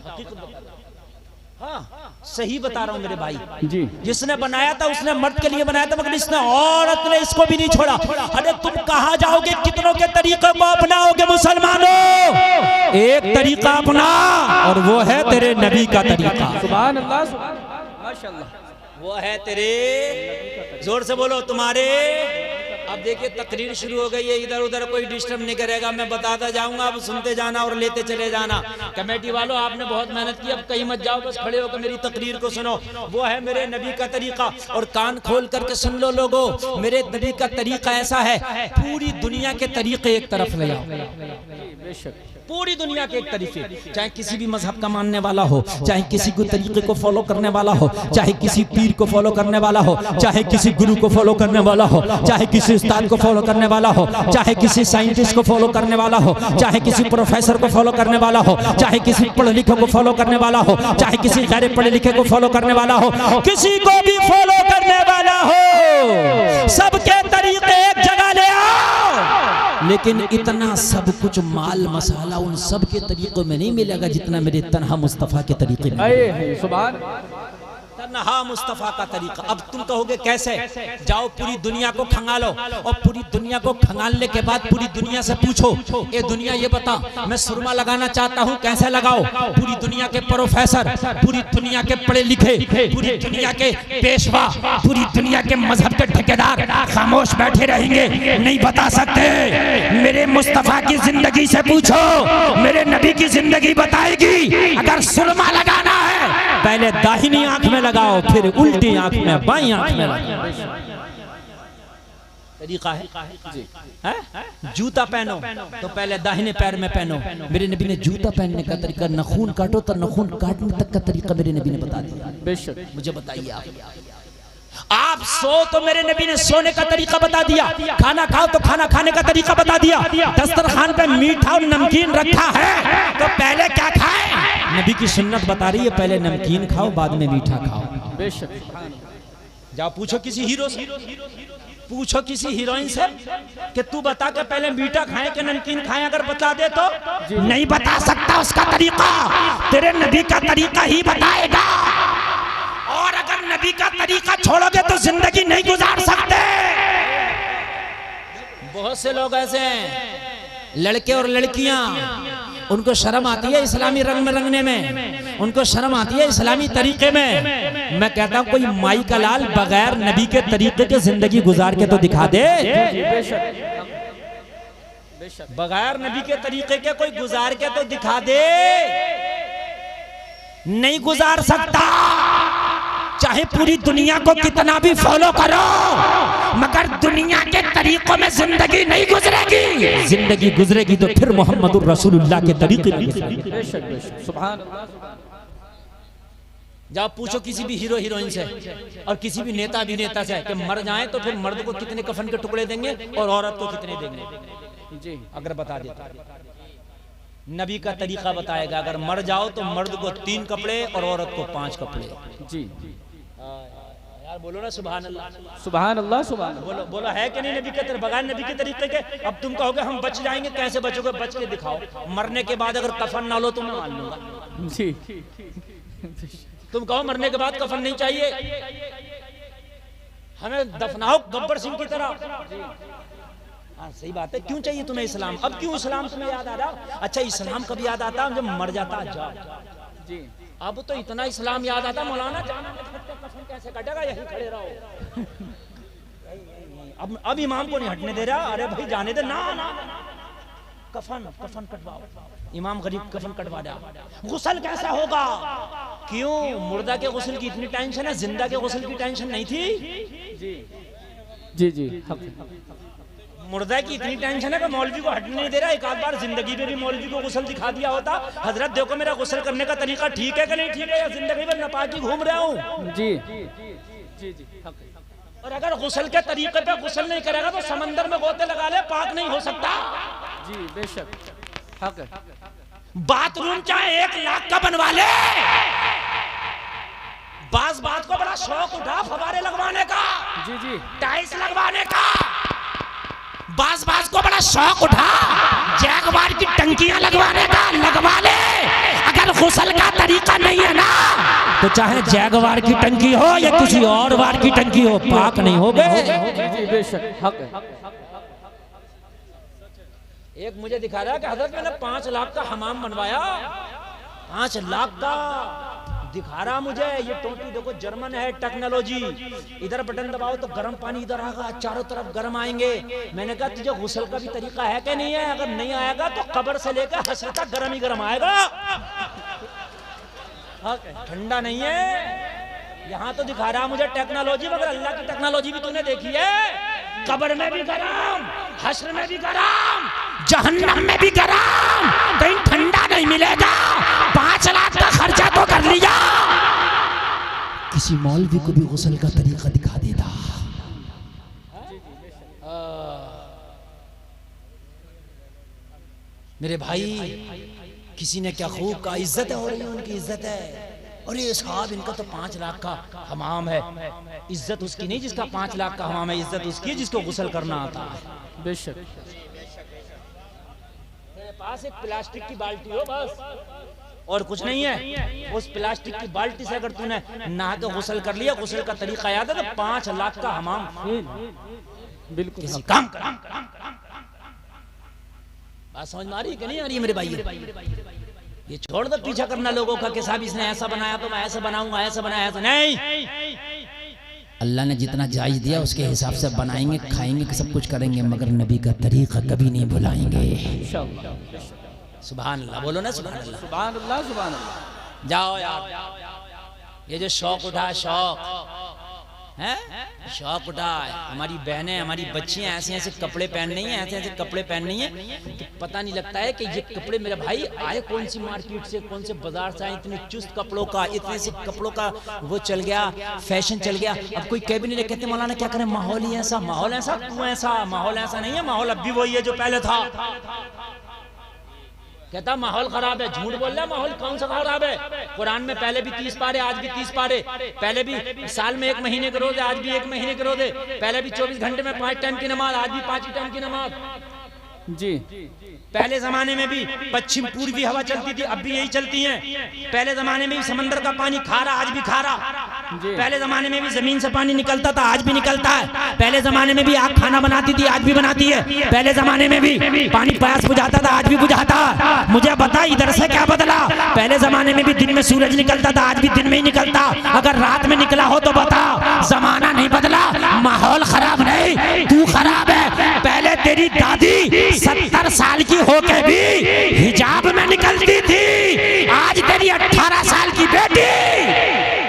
हाँ सही बता रहा हूँ मेरे भाई जी, जिसने बनाया था उसने मर्द के लिए बनाया था, मगर इसने औरत ने इसको भी नहीं छोड़ा। अरे तुम कहाँ जाओगे, कितनों के तरीके को अपनाओगे मुसलमानों? एक तरीका अपना, और वो है तेरे नबी का तरीका। सुभान अल्लाह माशाअल्लाह। वो है तेरे, जोर से बोलो, तुम्हारे। अब देखिए तकरीर शुरू हो गई है, इधर उधर कोई डिस्टर्ब नहीं करेगा, मैं बताता जाऊंगा, अब सुनते जाना और लेते चले जाना। कमेटी वालों आपने बहुत मेहनत की, अब कहीं मत जाओ, बस खड़े होकर मेरी तकरीर को सुनो। वो है मेरे नबी का तरीका, और कान खोल करके सुन लो लोगों, मेरे नबी का तरीका ऐसा है, पूरी दुनिया के तरीके एक तरफ ले आओ। पूरी दुनिया के एक तरीके, चाहे किसी भी मजहब का मानने वाला हो, चाहे किसी को तरीके को फॉलो करने वाला हो, चाहे किसी पीर को फॉलो करने वाला हो, चाहे किसी गुरु को फॉलो करने वाला हो, चाहे किसी उस्ताद को फॉलो करने वाला हो, चाहे किसी साइंटिस्ट को फॉलो करने वाला हो, चाहे किसी प्रोफेसर को फॉलो करने वाला हो, चाहे किसी पढ़े लिखे को फॉलो करने वाला हो, चाहे किसी गैर पढ़े लिखे को फॉलो करने वाला हो, किसी को भी फॉलो करने वाला हो, सबके तरीके एक जगह ले आओ। लेकिन इतना सब कुछ माल मसाला उन सब के तरीकों में नहीं मिलेगा जितना मेरे तन्हा मुस्तफा के तरीके में। सुभान तन्हा मुस्तफा का तरीका। अब तुम कहोगे कैसे? जाओ पूरी दुनिया को खंगालो, और पूरी दुनिया को खंगालने के बाद पूरी दुनिया से पूछो, ए दुनिया ये बता, मैं सुरमा लगाना चाहता हूँ, कैसे लगाओ? पूरी दुनिया के प्रोफेसर, पूरी दुनिया के पढ़े लिखे, पूरी दुनिया के पेशवा, पूरी दुनिया के मजहब के ठेकेदार खामोश बैठे रहेंगे, नहीं बता सकते। मेरे मुस्तफा की जिंदगी से पूछो, मेरे नबी की जिंदगी बताएगी। अगर सुरमा लगाना है पहले दाहिनी आंख में लगाओ, फिर उल्टी आंख में, बाईं आंख में लगाओ। तरीका है। जूता पहनो तो पहले दाहिने पैर में पहनो। मेरे नबी ने जूता पहनने का तरीका, नखून काटो तो नखून काटने तक का तरीका मेरे नबी ने बता दिया। बेशक। मुझे बताइए आप सो तो मेरे नबी ने सोने का तरीका बता दिया, खाना खाओ तो खाना खाने का तरीका बता दिया, दस्तरखान पे मीठा और नमकीन रखा है तो पहले क्या खाएं? नबी की सुन्नत बता रही है, पहले नमकीन खाओ बाद में मीठा खाओ। बेशक। जाओ पूछो किसी हीरो से, पूछो किसी हीरोइन से कि तू बता के पहले मीठा खाएं कि नमकीन खाएं, अगर बता दे तो नहीं बता सकता उसका तरीका, तेरे नबी का तरीका ही बताएगा। और अगर नबी का तरीका छोड़ोगे तो जिंदगी नहीं गुजार सकते। बहुत से लोग ऐसे हैं, लड़के और लड़कियां, उनको शर्म आती है इस्लामी रंग में रंगने में, उनको शर्म आती है इस्लामी तरीके में। मैं कहता हूं कोई माई का लाल बगैर नबी के तरीके के जिंदगी गुजार के तो दिखा दे। बगैर नबी के तरीके के कोई गुजार के तो दिखा दे। नहीं गुजार सकता, चाहे पूरी दुनिया को कितना भी फॉलो करो, मगर दुनिया के तरीकों में जिंदगी नहीं गुजरेगी। जिंदगी गुजरेगी तो फिर मोहम्मदुर रसूलुल्लाह के तरीके में गुजरेगी। सुभान। जाओ पूछो किसी भी हीरो हीरोइन से और किसी भी नेता अभिनेता से कि मर जाए तो फिर मर्द को कितने कफन के टुकड़े देंगे और औरत को कितने देंगे जी, अगर बता देता। नबी का तरीका बताएगा, अगर मर जाओ तो मर्द को 3 कपड़े और औरत को 5 कपड़े जी। यार बोलो ना सुभान अल्लाह। सुभान अल्लाह, सुभान बोलो बोलो, है कि नहीं नबी के बगैर नबी के तरीके के? अब तुम कहोगे हम बच जाएंगे, कैसे बचोगे? बच के दिखाओ। मरने के बाद अगर कफन ना लो तो मैं मान लूंगा। जी। तुम कहो मरने के बाद कफन नहीं चाहिए, हमें दफनाओ गब्बर सिंह की तरह। हाँ सही बात है, क्यों चाहिए तुम्हें इस्लाम? अब क्यों इस्लाम तुम्हें याद आ रहा? अच्छा इस्लाम कभी याद आता जब मर जाता जी। अब तो इतना इस्लाम याद आता, मौलाना जाना कफन कैसे कटेगा, यही खड़े रहो। अब इमाम को नहीं हटने दे रहा। अरे भाई जाने दे ना, ना, ना। कफन कटवाओ। इमाम गरीब कफन कटवा दे। गुस्ल कैसा होगा? क्यों? मुर्दा के गुस्ल की इतनी टेंशन है, जिंदा के गुस्ल की टेंशन नहीं थी? जी जी। मुर्दा की इतनी टेंशन है कि मौलवी को हटने नहीं दे रहा। एक आध बार जिंदगी में भी मौलवी को गुस्ल दिखा दिया होता, हजरत देखो मेरा गुस्ल करने का तरीका ठीक है कि नहीं ठीक है, या जिंदगी में नापाकी घूम रहा हूँ। जी जी जी। और अगर गुस्ल के तरीके पे गुस्ल नहीं करेगा तो समंदर में गोते लगा ले, पाक नहीं हो सकता। जी बेशक हक है। बाथरूम चाहे 1 लाख का बनवा ले, बात को बड़ा शौक उठा फवारे लगवाने का, जी जी, टाइल्स लगवाने का, बाज को बड़ा शौक उठा जैगवार की टंकियां लगवाने का, लगवा ले। अगर गुस्ल का तरीका नहीं है ना तो चाहे जैगवार की टंकी हो या किसी और वार की टंकी हो, पाक नहीं हो गए। जी बेशक हक है। एक मुझे दिखा रहा है कि हजरत मैंने 5 लाख का हमाम बनवाया, 5 लाख का दिखा रहा मुझे। ये टोपी देखो जर्मन है टेक्नोलॉजी, इधर बटन दबाओ तो गर्म पानी इधर आएगा, चारों तरफ गर्म आएंगे। मैंने कहा तुझे गुस्ल का भी तरीका है कि नहीं है? अगर नहीं आएगा तो कब्र से लेकर हश्र तक गर्म ही गर्म आएगा, ठंडा नहीं है। यहाँ तो दिखा रहा मुझे टेक्नोलॉजी, मगर अल्लाह की टेक्नोलॉजी भी तूने देखी है? कब्र में भी गरम, हश्र में भी गरम, जहन्नम में भी गरम, कहीं ठंडा नहीं मिलेगा। 5 लाख का खर्चा तो कर लिया, किसी मौलवी को भी गुस्ल का तरीका दिखा देता। मेरे भाई किसी ने क्या खूब कहा, इज्जत है हो रही है, उनकी इज्जत है। और ये साहब इनका तो 5 लाख का हमाम है। इज्जत उसकी नहीं जिसका 5 लाख का हमाम है, इज्जत उसकी है जिसको गुस्ल करना आता है। बेशक। मेरे पास एक प्लास्टिक की बाल्टी हो बस, और कुछ नहीं है। उस प्लास्टिक की बाल्टी से अगर तूने नहा के गुस्ल कर लिया, गुस्ल का तरीका याद है, तो 5 लाख का हमाम बिल्कुल किसी काम बात समझ में आ रही है कि नहीं आ रही है मेरे भाई? ये छोड़ दो पीछा करना लोगों का कि साहब इसने ऐसा बनाया तो मैं ऐसा बनाऊंगा, ऐसा बनाया तो नहीं। अल्लाह ने जितना जायज दिया उसके हिसाब से बनाएंगे, खाएंगे, सब कुछ करेंगे, मगर नबी का तरीका कभी नहीं भुलाएंगे। सुभान अल्लाह, बोलो ना सुभान अल्लाह। सुभान अल्लाह, सुभान अल्लाह। जाओ यार, ये जो शौक उठा, शौक है, शौक उठा। हमारी बहनें, हमारी बच्चियां ऐसे ऐसे कपड़े पहन रही हैं, ऐसे ऐसे कपड़े पहन रही हैं कि पता नहीं लगता है कि ये कपड़े मेरे भाई आए कौन सी मार्केट से, कौन से बाजार से आए। इतने चुस्त कपड़ों का, इतने से कपड़ों का वो चल गया, फैशन चल गया। अब कोई कह भी नहीं, कहते मौलाना क्या करें, माहौल ही ऐसा, माहौल ऐसा, तू ऐसा। माहौल ऐसा नहीं है, माहौल अब भी वही है जो पहले था। कहता माहौल खराब है, झूठ बोल रहा है। माहौल कौन सा खराब है? कुरान में पहले भी 30 पारे, आज भी 30 पारे। पहले भी साल में 1 महीने के रोजे, आज भी 1 महीने के रोजे। पहले भी 24 घंटे में 5 टाइम की नमाज, आज भी 5 टाइम की नमाज। जी, पहले जमाने में भी पश्चिम पूर्वी हवा चलती थी, अब भी यही चलती है। पहले जमाने में भी समंदर का पानी खारा, आज भी खारा। पहले जमाने में भी जमीन से पानी निकलता था, आज भी निकलता है। पहले जमाने में भी आग खाना बनाती थी, आज भी बनाती है। पहले जमाने में भी पानी प्यास बुझाता था, आज भी बुझाता। मुझे बता इधर से क्या बदला? पहले जमाने में भी दिन में सूरज निकलता था, आज भी दिन में ही निकलता। अगर रात में निकला हो तो बता, जमाना नहीं बदला, माहौल खराब नहीं, तू खराब है। पहले तेरी दादी 70 साल की होके भी हिजाब में निकलती थी, आज तेरी 18 साल की बेटी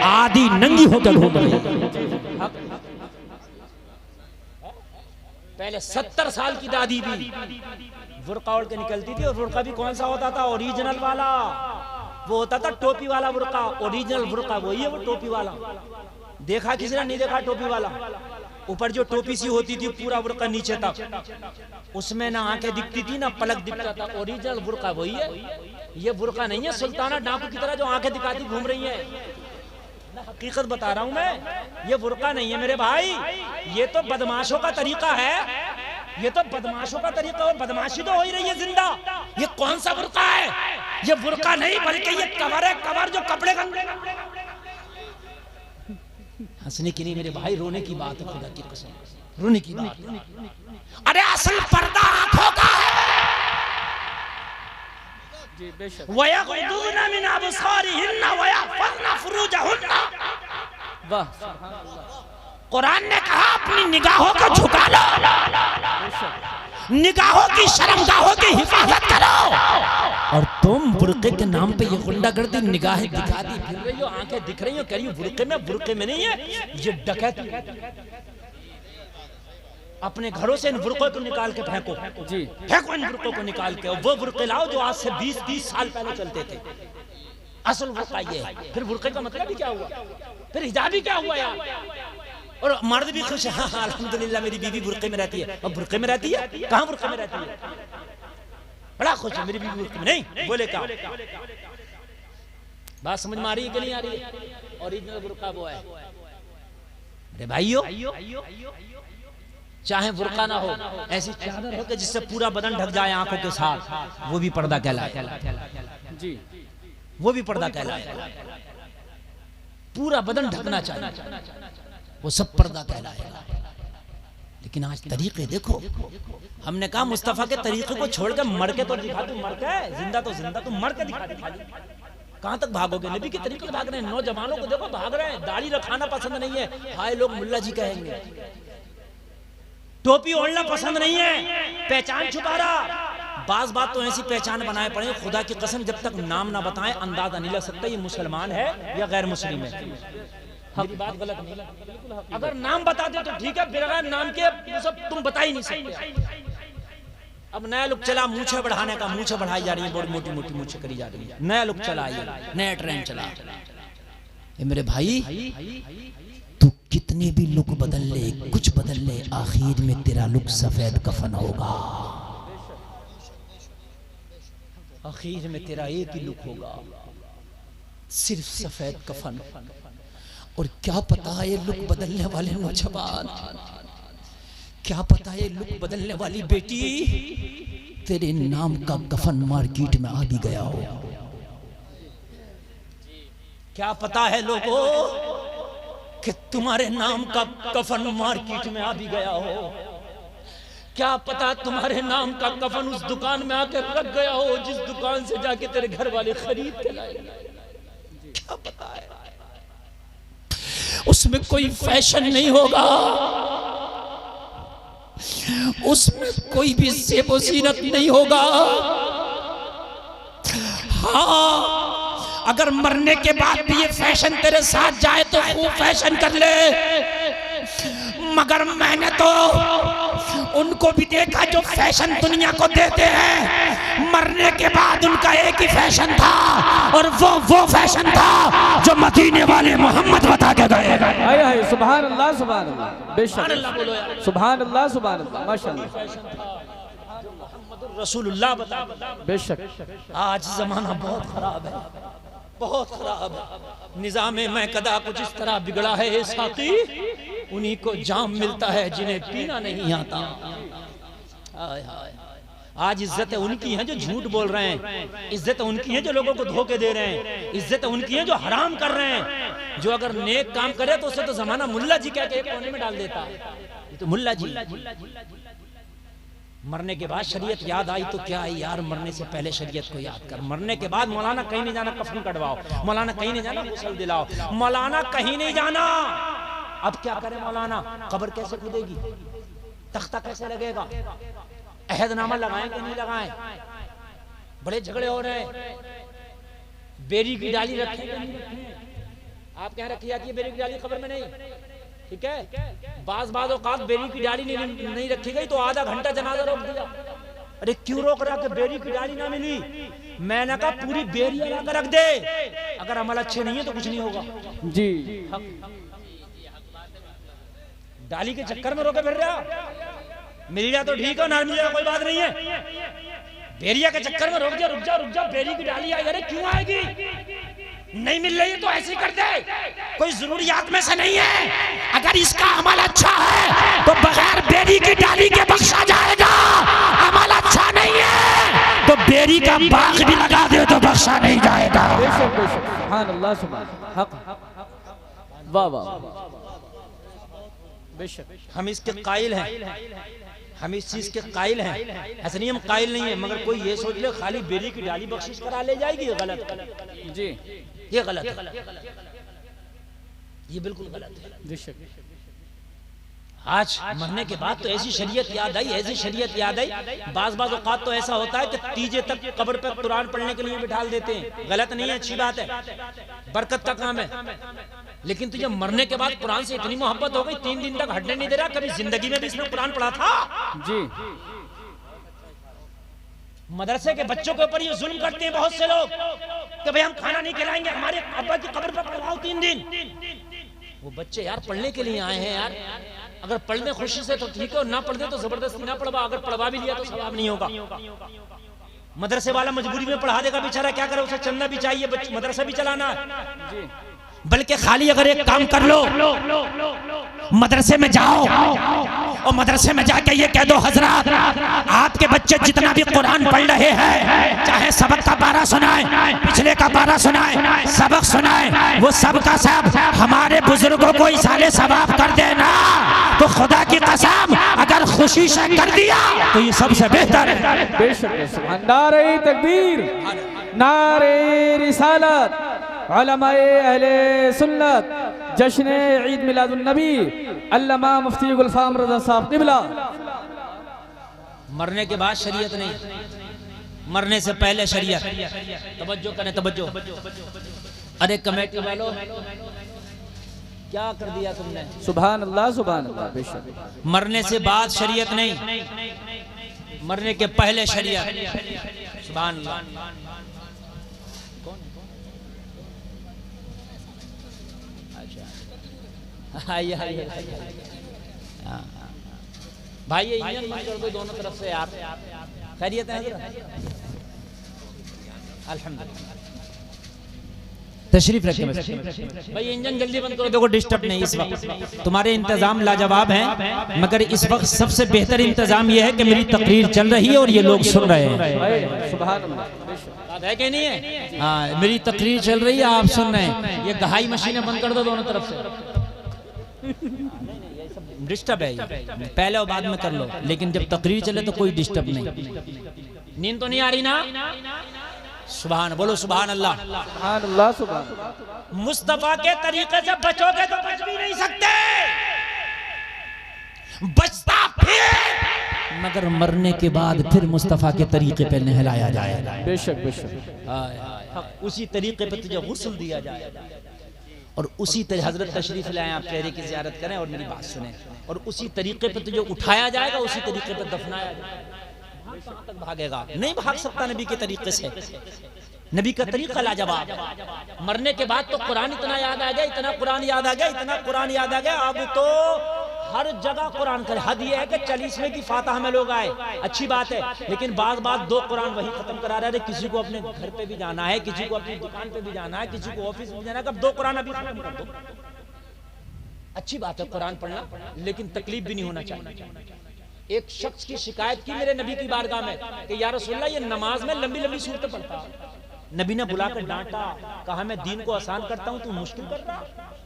आधी नंगी होकर घूम रही। पहले 70 साल की दादी भी बुर्का ओढ़ के निकलती थी। और बुर्का भी कौन सा होता था? ओरिजिनल वाला। वो होता था टोपी वाला बुर्का। ओरिजिनल बुर्का वही है, वो टोपी वाला। देखा किसी ने? नहीं देखा टोपी वाला। ऊपर जो टोपी सी होती थी, पूरा बुर्का नीचे तक, उसमें ना आंखें दिखती थी ना पलक दिखता था। ओरिजिनल बुर्का वही है। ये बुर्का नहीं है सुल्ताना डाकू की तरह जो आंखें दिखाती घूम रही है। हकीकत बता रहा हूं मैं, ये बुर्का नहीं है मेरे भाई, ये तो बदमाशों का तरीका है, ये तो बदमाशों का तरीका, और बदमाशी तो हो ही रही है जिंदा। ये कौन सा बुर्का है? ये बुर्का नहीं बल्कि ये कवर है, कवर जो कपड़े का। हंसने की नहीं मेरे भाई, रोने की बात है, खुदा की कसम, रोने की बात। अरे असल पर्दा आंखों का है। जी बेशक। वयग़ुद्दूना मिन अबसारिहिन्ना वयहफ़ज़्ना फ़ुरूजहुन्ना। वाह, कुरान ने कहा अपनी निगाहों को झुका लो, निगाहों की शर्मगाहों की हिफाजत करो। और तुम बुर्के के नाम पे ये गुंडागर्दी, निगाहें दिखा दी फिर रही हो, आंखें दिख रही हो, कह रही हो बुर्के में नहीं है, ये डकैती। अपने घरों से इन बुर्कों को निकाल के फेंको, जी फेंको इन बुर्कों को निकाल के। वो बुर्के लाओ जो आज से 20-30 साल पहले चलते थे। असल बुर्का ये है। फिर बुर्के का मतलब ही क्या हुआ? फिर हिजाबी क्या हुआ यार? और मर्द भी खुश है, हाँ अल्हम्दुलिल्लाह मेरी बीवी बुर्के में रहती है। अब बुर्के में रहती है, कहाँ बुर्के में रहती है? बड़ा खुश है मेरी बीवी बुर्के में। नहीं बोले क्या? बात समझ में आ रही है कि नहीं आ रही है? ओरिजिनल बुर्का वो है। अरे भाइयों, चाहे बुर्का ना हो, ऐसी चादर हो कि जिससे पूरा बदन ढक जाए आंखों के साथ, वो भी पर्दा कहलाए। जी, वो भी पर्दा कहलाए। पूरा बदन ढकना चाहिए, वो सब पर्दा कहलाएगा। लेकिन आज तरीके देखो, हमने कहा मुस्तफा के तरीके को छोड़ के मर के तो दिखा, तू मर के जिंदा तो जिंदा, तू मर के दिखा दे खाली। कहां तक भागोगे? नबी के तरीके भाग रहे हैं। नौजवानों को देखो भाग रहे हैं, दाढ़ी रखाना पसंद नहीं है, हाय लोग मुल्ला जी कहेंगे। टोपी ओढ़ना पसंद नहीं है, पहचान छुपा रहा। बात तो ऐसी पहचान बनाए पड़े, खुदा की कसम जब तक नाम ना बताएं अंदाजा नहीं लग सकता ये मुसलमान है या गैर मुस्लिम है। मेरी बात गलत नहीं, अगर नाम बता दे तो ठीक है, बगैर नाम के सब तुम बता ही नहीं सकते। अब नया लुक चला मूछे बढ़ाने का, मूछे बढ़ाई जा रही है, बड़ी मोटी मोटी मूछे करी जा रही है, नया लुक चला, ये नया ट्रेंड चला। ये मेरे भाई, तू कितने भी लुक बदल ले, कुछ बदल ले, आखिर में तेरा लुक सफेद कफन होगा। आखिर में तेरा एक ही लुक होगा, सिर्फ सफेद कफन। और क्या पता है ये लुक बदलने वाले नौजवान, क्या पता है ये लुक बदलने वाली बेटी, तेरे नाम का कफन मार्केट में आ भी गया हो। क्या पता है लोगों कि तुम्हारे नाम का कफन मार्केट में आ भी गया हो। क्या पता तुम्हारे नाम का कफन उस दुकान में आकर रख गया हो जिस दुकान से जाके तेरे घर वाले खरीद के लाए। क्या पता है उसमें कोई फैशन नहीं होगा, उसमें कोई भी ज़ेबो ज़ीनत नहीं होगा। हाँ, अगर मरने के बाद भी ये फैशन तेरे साथ जाए तो खूब फैशन कर ले, मगर मैंने तो उनको भी देखा जो फैशन दुनिया को देते हैं, मरने के बाद उनका एक ही फैशन था, और वो फैशन था जो मदीने वाले मोहम्मद बता के गए। हाय हाय, सुभान अल्लाह सुभान अल्लाह, बेशक सुभान अल्लाह सुभान अल्लाह, माशाअल्लाह रसूलुल्लाह बता। बेशक आज जमाना बहुत खराब है, बहुत खराब है। निज़ामे मैं कदा कुछ इस तरह बिगड़ा है ए साकी, उन्हीं को जाम मिलता है जिन्हें पीना नहीं आता। हाय हाय, आज इज्जत उनकी है जो झूठ बोल रहे हैं, इज्जत उनकी है जो लोगों को धोखे दे रहे हैं, इज्जत उनकी है जो हराम कर रहे हैं। जो अगर नेक काम करे तो उसे तो जमाना मुल्ला जी कह के एक कोने में डाल देता है, ये तो मुल्ला जी। मरने के बाद शरीयत याद आई तो क्या है यार, मरने से पहले शरीयत को याद कर। मरने के बाद मौलाना कहीं नहीं जाना कफन कटवाओ, मौलाना कहीं नहीं जाना गुस्ल दिलाओ, मौलाना कहीं नहीं जाना। अब क्या करे मौलाना, कब्र कैसे खुदेगी, तख्ता कैसे लगेगा, अहदनामा लगाएं कि नहीं लगाएं, बड़े झगड़े हो रहे हैं। बेरी की डाली रखें कि नहीं रखें, आप क्या रखी जाती है बेरी की डाली कब्र में नहीं, ठीक है। बाज औकात बेरी की डाली नहीं रखी गई तो आधा घंटा जनाजा रोक दिया। अरे क्यों रोक रहा कि बेरी की डाली ना मिली? मैंने कहा पूरी बेरी लाकर रख दे, अगर अमल अच्छे नहीं है तो कुछ नहीं होगा जी। डाली के चक्कर में रोके फिर रहा, मिल जाए तो ठीक है, ना मिल जाए कोई बात नहीं है। बेरिया के चक्कर में रुक जा, बेरी की डाली आई। अरे क्यों आएगी, नहीं मिल रही है तो ऐसे कर दे, कोई जरूरियात में से नहीं है। अगर इसका अमल अच्छा है तो बगैर बेरी की डाली के बख्शा जाएगा। अमल अच्छा नहीं है तो बेरी का बाग भी लगा दे तो बख्शा नहीं जाएगा। बेशक बेशक, सुभान अल्लाह, सुभान हक, वाह वाह, बेशक हम इसके कायल हैं, हम इस चीज के कायल हैं। ऐसा नहीं हम कायल नहीं है, मगर कोई ये सोच ले खाली बेरी की डाली बख्शिश करा ले जाएगी, ये गलत जी, ये गलत है, ये बिल्कुल गलत है। बेशक। आज मरने के बाद तो ऐसी शरीयत याद आई, ऐसी शरीयत याद आई। बाज औकात तो ऐसा होता है कि तीजे तक कब्र पे कुरान पढ़ने के लिए बिठा देते हैं। गलत नहीं है, अच्छी बात है, बरकत का काम है। लेकिन तुझे मरने के बाद कुरान से इतनी मोहब्बत हो गई, 3 दिन तक हटने नहीं दे रहा। कभी जिंदगी में भी इसने कुरान पढ़ा था? जी। मदरसे के बच्चों के ऊपर ये जुल्म करते हैं बहुत से लोग कि भाई हम खाना नहीं खिलाएंगे, हमारे अब्बा की कब्र पर पढ़वाओ 3 दिन। वो बच्चे यार पढ़ने के लिए आए हैं यार, अगर पढ़ दे खुशी से तो ठीक है, और ना पढ़ दे तो जबरदस्ती ना पढ़वा। अगर पढ़वा भी लिया तो सवाब नहीं होगा। मदरसे वाला मजबूरी में पढ़ा देगा बेचारा, क्या करे, उसे चंदा भी चाहिए, मदरसा भी चलाना है। बल्कि खाली अगर एक काम कर लो, मदरसे में जाओ और मदरसे में जाके ये कह दो, हजरत आपके बच्चे जितना भी कुरान पढ़ रहे हैं, चाहे सबक का पारा सुनाए, पिछले का पारा सुनाए, सबक सुनाए, वो सब का सब हमारे बुजुर्गों को इसाले सवाब कर देना। तो खुदा की कसम अगर खुशी से कर दिया तो ये सबसे बेहतर है। बेशक। नारे तकबीर, नारे रिसालत, उलमाए अहले सुन्नत, जश्न ईद मिलादुन नबी, अल्लामा मुफ्ती गुलफाम रज़ा साहब क़िबला। मरने के बाद शरीयत नहीं, मरने से पहले शरीयत। तवज्जो करें, तवज्जो। अरे कमेटी वालों, क्या कर दिया तुमने? सुभान अल्लाह, सुभान अल्लाह, बेशक। मरने से बाद शरीयत नहीं, मरने के पहले शरीयत। सुभान अल्लाह। भाई ये इंजन बंद कर दो दोनों तरफ से यार। खैरियत है? अल्हम्दुलिल्लाह। तशरीफ रखें भाई, इंजन जल्दी बंद करो, देखो डिस्टर्ब नहीं। इस वक्त तुम्हारे इंतजाम लाजवाब हैं, मगर इस वक्त सबसे बेहतर इंतजाम यह है कि मेरी तकरीर चल रही है और ये लोग सुन रहे हैं। सुभान अल्लाह, बात है कि नहीं है? हाँ, मेरी तकरीर चल रही है, आप सुन रहे हैं। ये दहाई मशीनें बंद कर दो दोनों तरफ से। डिस्टर्ब है ये, पहले और बाद में कर लो, लेकिन जब तकरीर चले तो कोई डिस्टर्ब नहीं। नींद तो नहीं आ रही ना? सुभान, बोलो सुभान अल्लाह। सुभान अल्लाह, सुभान। मुस्तफा के तरीके से बचोगे तो बच भी नहीं सकते, बचता फिर मगर मरने के बाद फिर मुस्तफा के तरीके पे नहलाया जाएगा। बेशक बेशक। उसी तरीके पे तुझे गुस्ल दिया जाएगा और उसी तरह हजरत तशरीफ लाए, आप चेहरे की ज़ियारत करें और मेरी बात सुने, और उसी तरीके पे तुझे उठाया जाएगा, उसी तरीके पे दफनाया जाएगा। कहां तक भागेगा? नहीं भाग सकता नबी के तरीके से। नबी का तरीका लाजवाब। मरने के बाद तो कुरान इतना याद आ गया, इतना कुरान याद आ गया, इतना कुरान याद आ गया, अब तो हर जगह कुरान का। हद ये है कि 40वें की फातिहा में लोग आए, अच्छी बात है, लेकिन बात 2 कुरान वही खत्म करा रहे थे। किसी को अपने घर पे भी जाना है, किसी को अपनी दुकान पे भी जाना है, किसी को ऑफिस में जाना है, कब 2 कुरान अभी खत्म कर दो। अच्छी बात है कुरान पढ़ना, लेकिन तकलीफ भी नहीं होना चाहिए। एक शख्स की शिकायत की मेरे नबी की बारगाह में कि या रसूलल्लाह, ये नमाज में लंबी लंबी सूरतें पढ़ता। नबी ने बुलाकर डांटा, कहा मैं दीन को आसान करता हूं, तू मुश्किल कर रहा।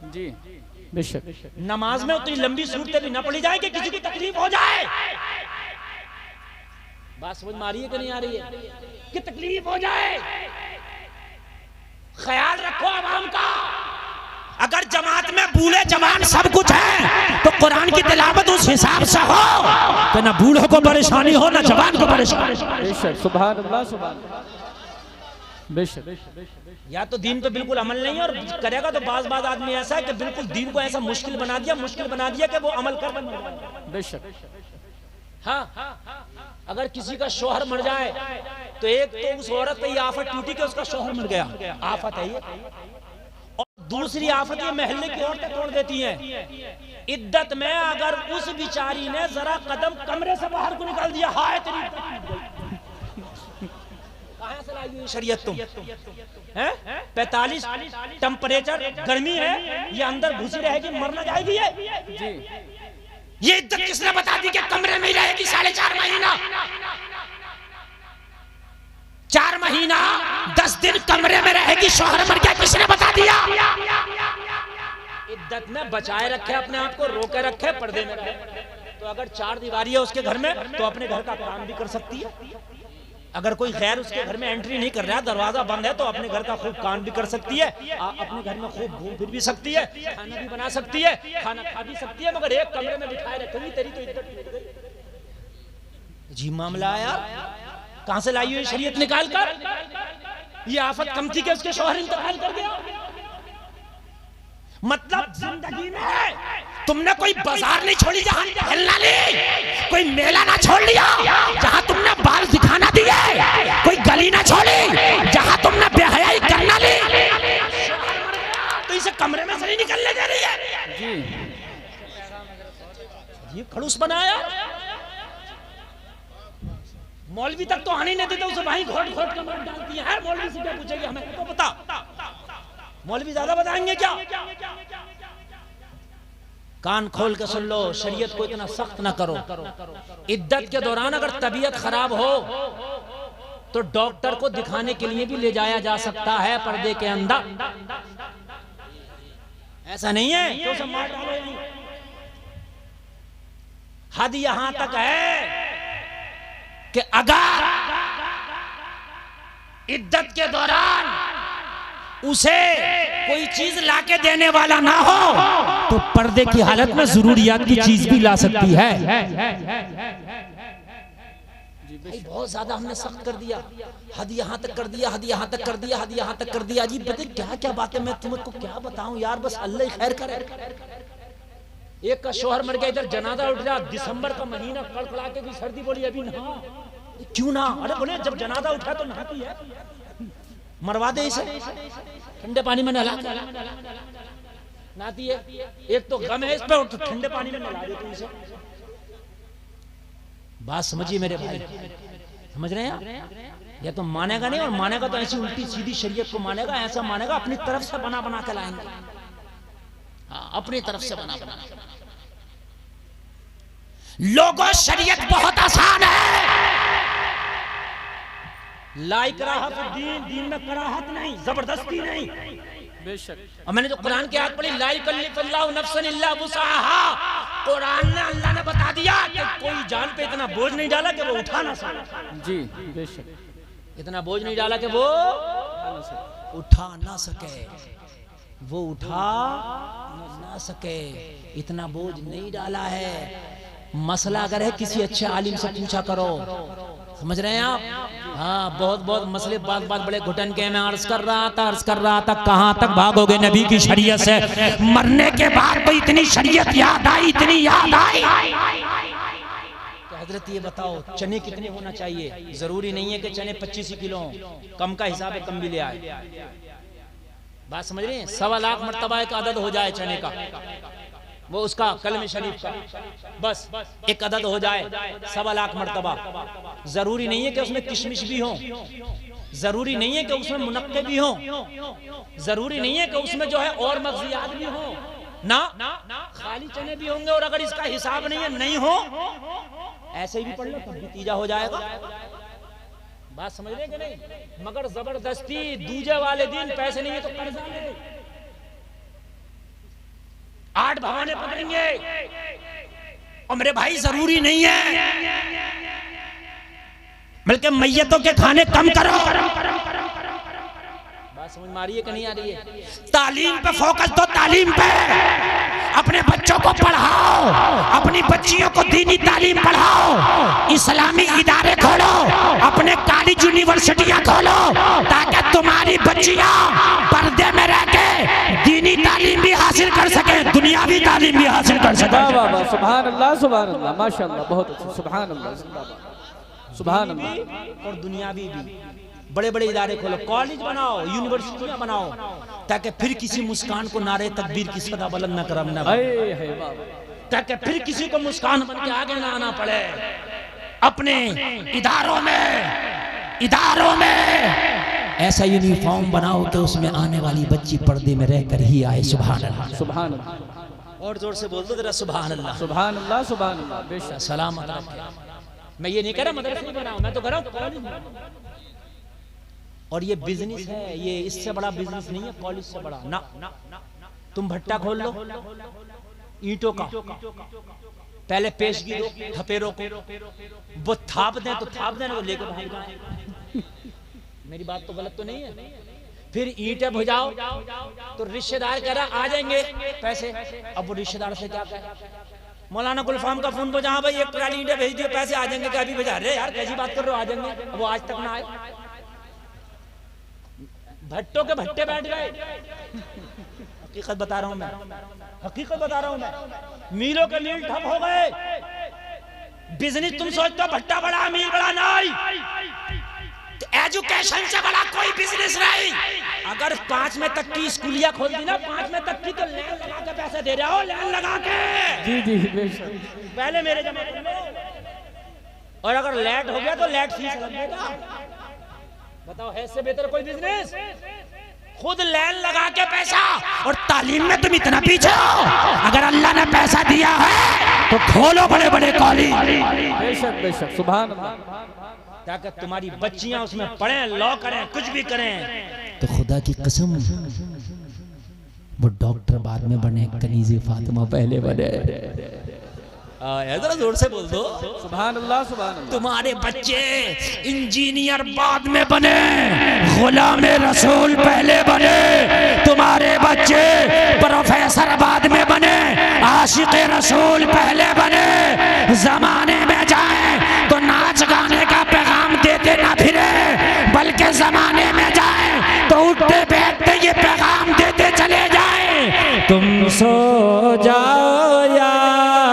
जी बेशक। नमाज में उतनी लंबी सूरतें भी ना पढ़ी जाए कि किसी को तकलीफ हो जाए। बात समझ में आ रही है कि नहीं आ रही है? कि तकलीफ हो जाए। ख्याल रखो आवाम का। अगर जमात में बूढ़े जवान सब कुछ है तो कुरान की तिलावत उस हिसाब से हो कि ना बूढ़ों को परेशानी हो, ना जवान को परेशानी। बेशक, सुभान अल्लाह, सुभान। बेशक। या तो दीन पे बिल्कुल अमल नहीं है, और करेगा तो बाज आदमी ऐसा है कि बिल्कुल दीन को ऐसा मुश्किल बना दिया कि वो अमल कर बन। बेशक। हाँ, अगर किसी का शौहर मर जाए तो एक तो उस औरत पे ये आफत टूटी कि उसका शौहर मर गया, आफत है ये, और दूसरी आफत ये महल्ले की औरतें तोड़ देती हैं। इद्दत में अगर उस बिचारी ने जरा कदम कमरे से बाहर को निकाल दिया, हाय तेरी कहां से लाई लाई हुई शरीयत तुम है? 45 टेम्परेचर गर्मी है, ये अंदर घुसी रहेगी, मरना जाएगी ये। ये इद्दत किसने बता दी कि कमरे में ही रहेगी 4.5 महीना? 4 महीना 10 दिन कमरे में रहेगी, शौहर मर गया, किसने बता दिया? इद्दत में बचाए रखे अपने आप को, रोके रखे, पर्दे में रहे। तो अगर 4 दीवारी है उसके घर में तो अपने घर का काम भी कर सकती है। अगर कोई गैर उसके घर में एंट्री नहीं कर रहा, दरवाजा बंद है, तो अपने घर का खूब काम भी कर सकती है, अपने घर में खूब घूम फिर भी सकती है, खाना भी बना सकती है, खाना खा भी सकती है, मगर एक कमरे में बिठाए रखेंगी, तेरी तो इज्जत मिट गई। जी मामला आया, कहां से लाई हुई शरीयत निकाल कर? ये आफत कम थी कि उसके शौहर इंतकाल कर गया। मतलब जिंदगी में तुमने कोई बाजार नहीं छोड़ी जहां हिलना ली, कोई मेला ना छोड़ लिया जहां तुमने बाल दिखाना दिए, कोई गली ना छोड़ी जहां तुमने बेहयाई करना ली। तो इसे कमरे में से नहीं निकलने दे रही है जी। ये खड़ूस बनाया, मौलवी तक तो आने नहीं देते, उसे वहीं घोट घोट कर मार डालती है। मौलवी से क्या पूछेगी, हमें तो पता, मौलवी ज्यादा बताएंगे क्या? कान खोल के सुन लो, शरीयत को इतना सख्त ना करो। इद्दत के दौरान अगर तबीयत खराब हो तो डॉक्टर को दिखाने के लिए भी ले जाया जा सकता है पर्दे के अंदर। ऐसा नहीं है तो सब मार डालो यहीं। हद यहां तक है कि अगर इद्दत के दौरान उसे कोई चीज लाके देने वाला ना हो तो पर्दे की हालत में जरूरियात की चीज भी ला सकती है। बहुत ज्यादा हमने सख्त कर दिया, हद यहाँ तक कर दिया, हद यहाँ तक कर दिया, हद यहाँ तक कर दिया। जी पता क्या क्या बातें मैं तुमको क्या बताऊं यार, बस अल्लाह खैर करे। एक का शौहर मर गया, इधर जनाजा उठ रहा, दिसंबर का महीना, कड़कड़ा के भी सर्दी, बोली अभी नहा। क्यों ना? अरे बोले जब जनाजा उठा तो नहाती है, मरवा दे इसे, ठंडे पानी में नहला नहाती है। एक तो गम है इस पे, तो ठंडे पानी में नहला दे तू इसे। बात समझिए मेरे भाई, समझ रहे हैं? या तो मानेगा नहीं, और मानेगा तो ऐसी उल्टी सीधी शरीयत को मानेगा, ऐसा मानेगा अपनी तरफ से बना बना के लाएंगे। हाँ, अपनी तरफ से बना बना। लोगों शरीयत बहुत आसान है, लाइक कराहत दीन, दीन में कराहत नहीं, जबरदस्ती नहीं। बेशक। और मैंने जो कुरान की आयत पढ़ी, ला युकल्लिफुल्लाहु नफ्सन इल्ला वुसअहा, कुरान ने, अल्लाह ने बता दिया कि कोई जान पे इतना बोझ नहीं डाला कि वो उठा ना सके। जी बेशक, इतना बोझ नहीं डाला कि वो उठा ना सके, वो उठा ना सके, इतना बोझ नहीं डाला है। मसला अगर है किसी अच्छे आलिम से पूछा करो, समझ रहे हैं आप? हाँ, बहुत बहुत मसले बात बात बड़े घुटन के। मैं अर्ज कर रहा था कहाँ तक भागोगे नबी की शरीयत से? मरने के बाद तो इतनी शरीयत याद आई, इतनी याद आई। तो हजरत ये बताओ चने कितने होना चाहिए? जरूरी नहीं है कि चने 25 किलो, कम का हिसाब है, कम भी ले आए। बात समझ रहे हैं? 1.25 लाख मर्तबा एक अदद हो जाए चने का, वो उसका कलम शरीफ का बस एक अदद हो जाए 1.25 लाख मर्तबा। जरूरी नहीं है कि उसमें किशमिश भी हो, जरूरी नहीं है कि उसमें मुनक्के भी हो, जरूरी नहीं है कि उसमें जो है और मग़ज़ियात भी हो ना, खाली चने भी होंगे। और अगर इसका हिसाब नहीं है, नहीं हो, ऐसे ही भी पढ़ लो तब भी तीजा हो जाएगा। बात समझ रहे कि नहीं? मगर जबरदस्ती दूजे वाले दिन पैसे नहीं है तो कर्जा ले, 8 भवाने पकड़ेंगे। और मेरे भाई जरूरी नहीं है, बल्कि मैयतों के खाने कम करो। बात समझ में आ रही है कि नहीं आ रही है? तालीम पे फोकस दो, तालीम पे। अपने बच्चों को पढ़ाओ, अपनी बच्चियों को दीनी तालीम पढ़ाओ, इस्लामी इदारे खोलो, अपने कॉलेज यूनिवर्सिटियां खोलो, ताकि तुम्हारी बच्चियां पर्दे में रह के दीनी तालीम भी हासिल कर सके, दुनियावी तालीम भी हासिल कर सके। सुभान अल्लाह, सुभान अल्लाह, माशाअल्लाह, बहुत अच्छा, सुभान अल्लाह, सुभान अल्लाह। और दुनियावी भी बड़े बड़े इदारे खोलो, कॉलेज बनाओ, यूनिवर्सिटियां बनाओ, ताकि फिर किसी मुस्कान को नारे तकबीर की सदा बुलंद न करना, ताकि फिर किसी को मुस्कान बन के आगे ना आना पड़े। अपने इदारों में ऐसा यूनिफॉर्म बनाओ कि उसमें आने वाली बच्ची पर्दे में रहकर ही आए। सुभान अल्लाह, सुभान अल्लाह, और जोर से बोल दो जरा सुभान अल्लाह, सुभान अल्लाह, सुभान अल्लाह। बेशक सलामत रखे। मैं ये नहीं कह रहा मदरसा नहीं बनाओ, मैं तो कह रहा हूँ कॉलेज। और ये बिजनेस है, ये इससे बड़ा बिजनेस नहीं है कॉलेज से बड़ा ना। तुम भट्टा खोल लो ईंटों का, पहले पेशगी दो थपेरों को, वो थाप दें तो थाप दें, वो लेके भाग जाए। मेरी बात तो गलत तो नहीं है। फिर ईंटें भुजाओ तो रिश्तेदार कह रहा आ जाएंगे पैसे। अब वो रिश्तेदार से क्या कहे? मौलाना गुलफाम का फोन बजा, भाई एक ट्राली ईंटें भेज दियो, पैसे आ जाएंगे। क्या अभी भेजा रहे यार, कैसी बात कर रहे हो, आ जाएंगे। वो आज तक ना आए, भट्टों के भट्टे बैठ गए। हकीकत बता रहा हूं मैं, हकीकत बता रहा हूं मैं। मीलों के मील ठप हो गए। बिजनेस तुम सोचते हो भट्टा बड़ा अमीर बड़ा, नहीं। तो एजुकेशन से बड़ा कोई बिजनेस नहीं। अगर 5वीं तक की स्कूलिया खोल दी ना, 5वीं तक की, तो लाइन लगा के पैसे दे रहे हो, लाइन लगा के। जी जी बेशक। पहले मेरे जमा कर लो, और अगर लेट हो गया तो लेट फीस लग जाएगा। बताओ है इससे बेहतर कोई बिजनेस? खुद लाइन लगा के पैसा। और तालीम में तुम इतना पीछे हो, अगर अल्लाह ने पैसा दिया है तो खोलो बड़े बड़े कॉलेज। बेशक बेशक, सुभान अल्लाह। ताकि तुम्हारी बच्चियां उसमें पढ़ें, लॉ करें, कुछ भी करें। तो खुदा की कसम, वो डॉक्टर बाद में बने, कनीज़े फातिमा पहले बने। जरा जोर से बोल दो सुभान अल्लाह, सुभान अल्लाह। तुम्हारे बच्चे इंजीनियर बाद में बने, गुलाम रसूल पहले बने। तुम्हारे बच्चे प्रोफेसर बाद में बने, आशिक रसूल पहले बने। जमाने में जाए तो नाच गाने का पैगाम देते ना फिरे, बल्कि जमाने में जाए तो उठते बैठते ये पैगाम देते चले जाए। तुम सो जाओ या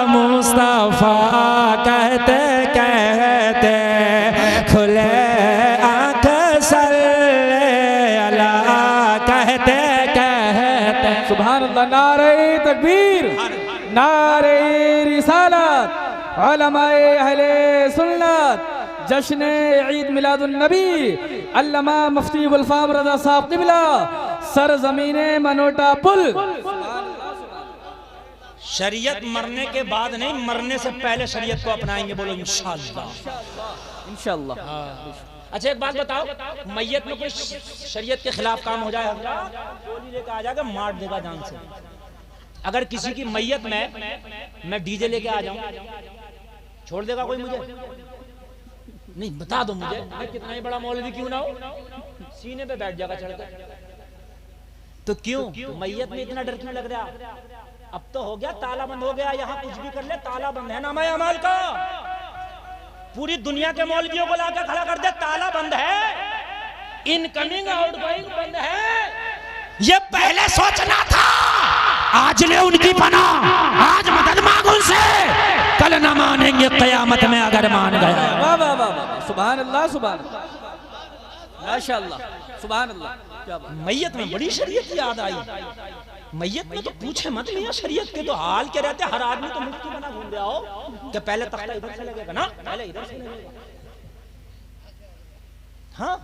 मुस्तफा कहते कहते, खुले आंख सल्ले अला कहते कहते। सुभान अल्लाह। नारे तकबीर, नारे रिसालत, उलमाए अहले सुन्नत, जश्न ईद मिलादुन नबी, अल्लामा मुफ्ती गुलफाम रजा साहब क़िबला, सरज़मीने मनोटा पुल। शरीयत मरने के बाद नहीं, मरने से पहले शरीयत को अपनाएंगे। बोलो इंशाअल्लाह, इंशाअल्लाह। अच्छा एक बात बताओ, मैयत में कोई शरीयत के खिलाफ काम हो जाए, गोली लेके आ जाएगा, मार देगा जान से। अगर किसी की मैयत में मैं डीजे लेके आ जाऊं, छोड़ देगा कोई मुझे? नहीं, बता दो मुझे, मैं कितना ही बड़ा मौलवी क्यों ना हो, सीने पे बैठ जाएगा चढ़कर। तो क्यों मैयत में इतना डर क्यों लग रहा? अब तो हो गया, ताला बंद हो गया, यहाँ कुछ भी कर ले ताला बंद है नामा अमाल का। पूरी दुनिया के मौलवियों को लाकर खड़ा कर दे, ताला बंद है, इनकमिंग आउटगोइंग बंद है। ये पहले सोचना था, आज ले उनकी पना, आज मदद मांग उनसे, कल न मानेंगे कयामत में अगर मान गए। वाह वाह वाह, सुभान अल्लाह, सुभान अल्लाह, माशाअल्लाह, सुभान अल्लाह। क्या बात। मैयत में बड़ी शरीयत याद आई। मैयत में तो पूछे मत, मियां शरीयत के तो हाल के रहते। हर आदमी तो मुफ्ती बना घूम रहा हो कि पहले तख्ता इधर से लगेगा ना, पहले इधर से लगेगा। हाँ,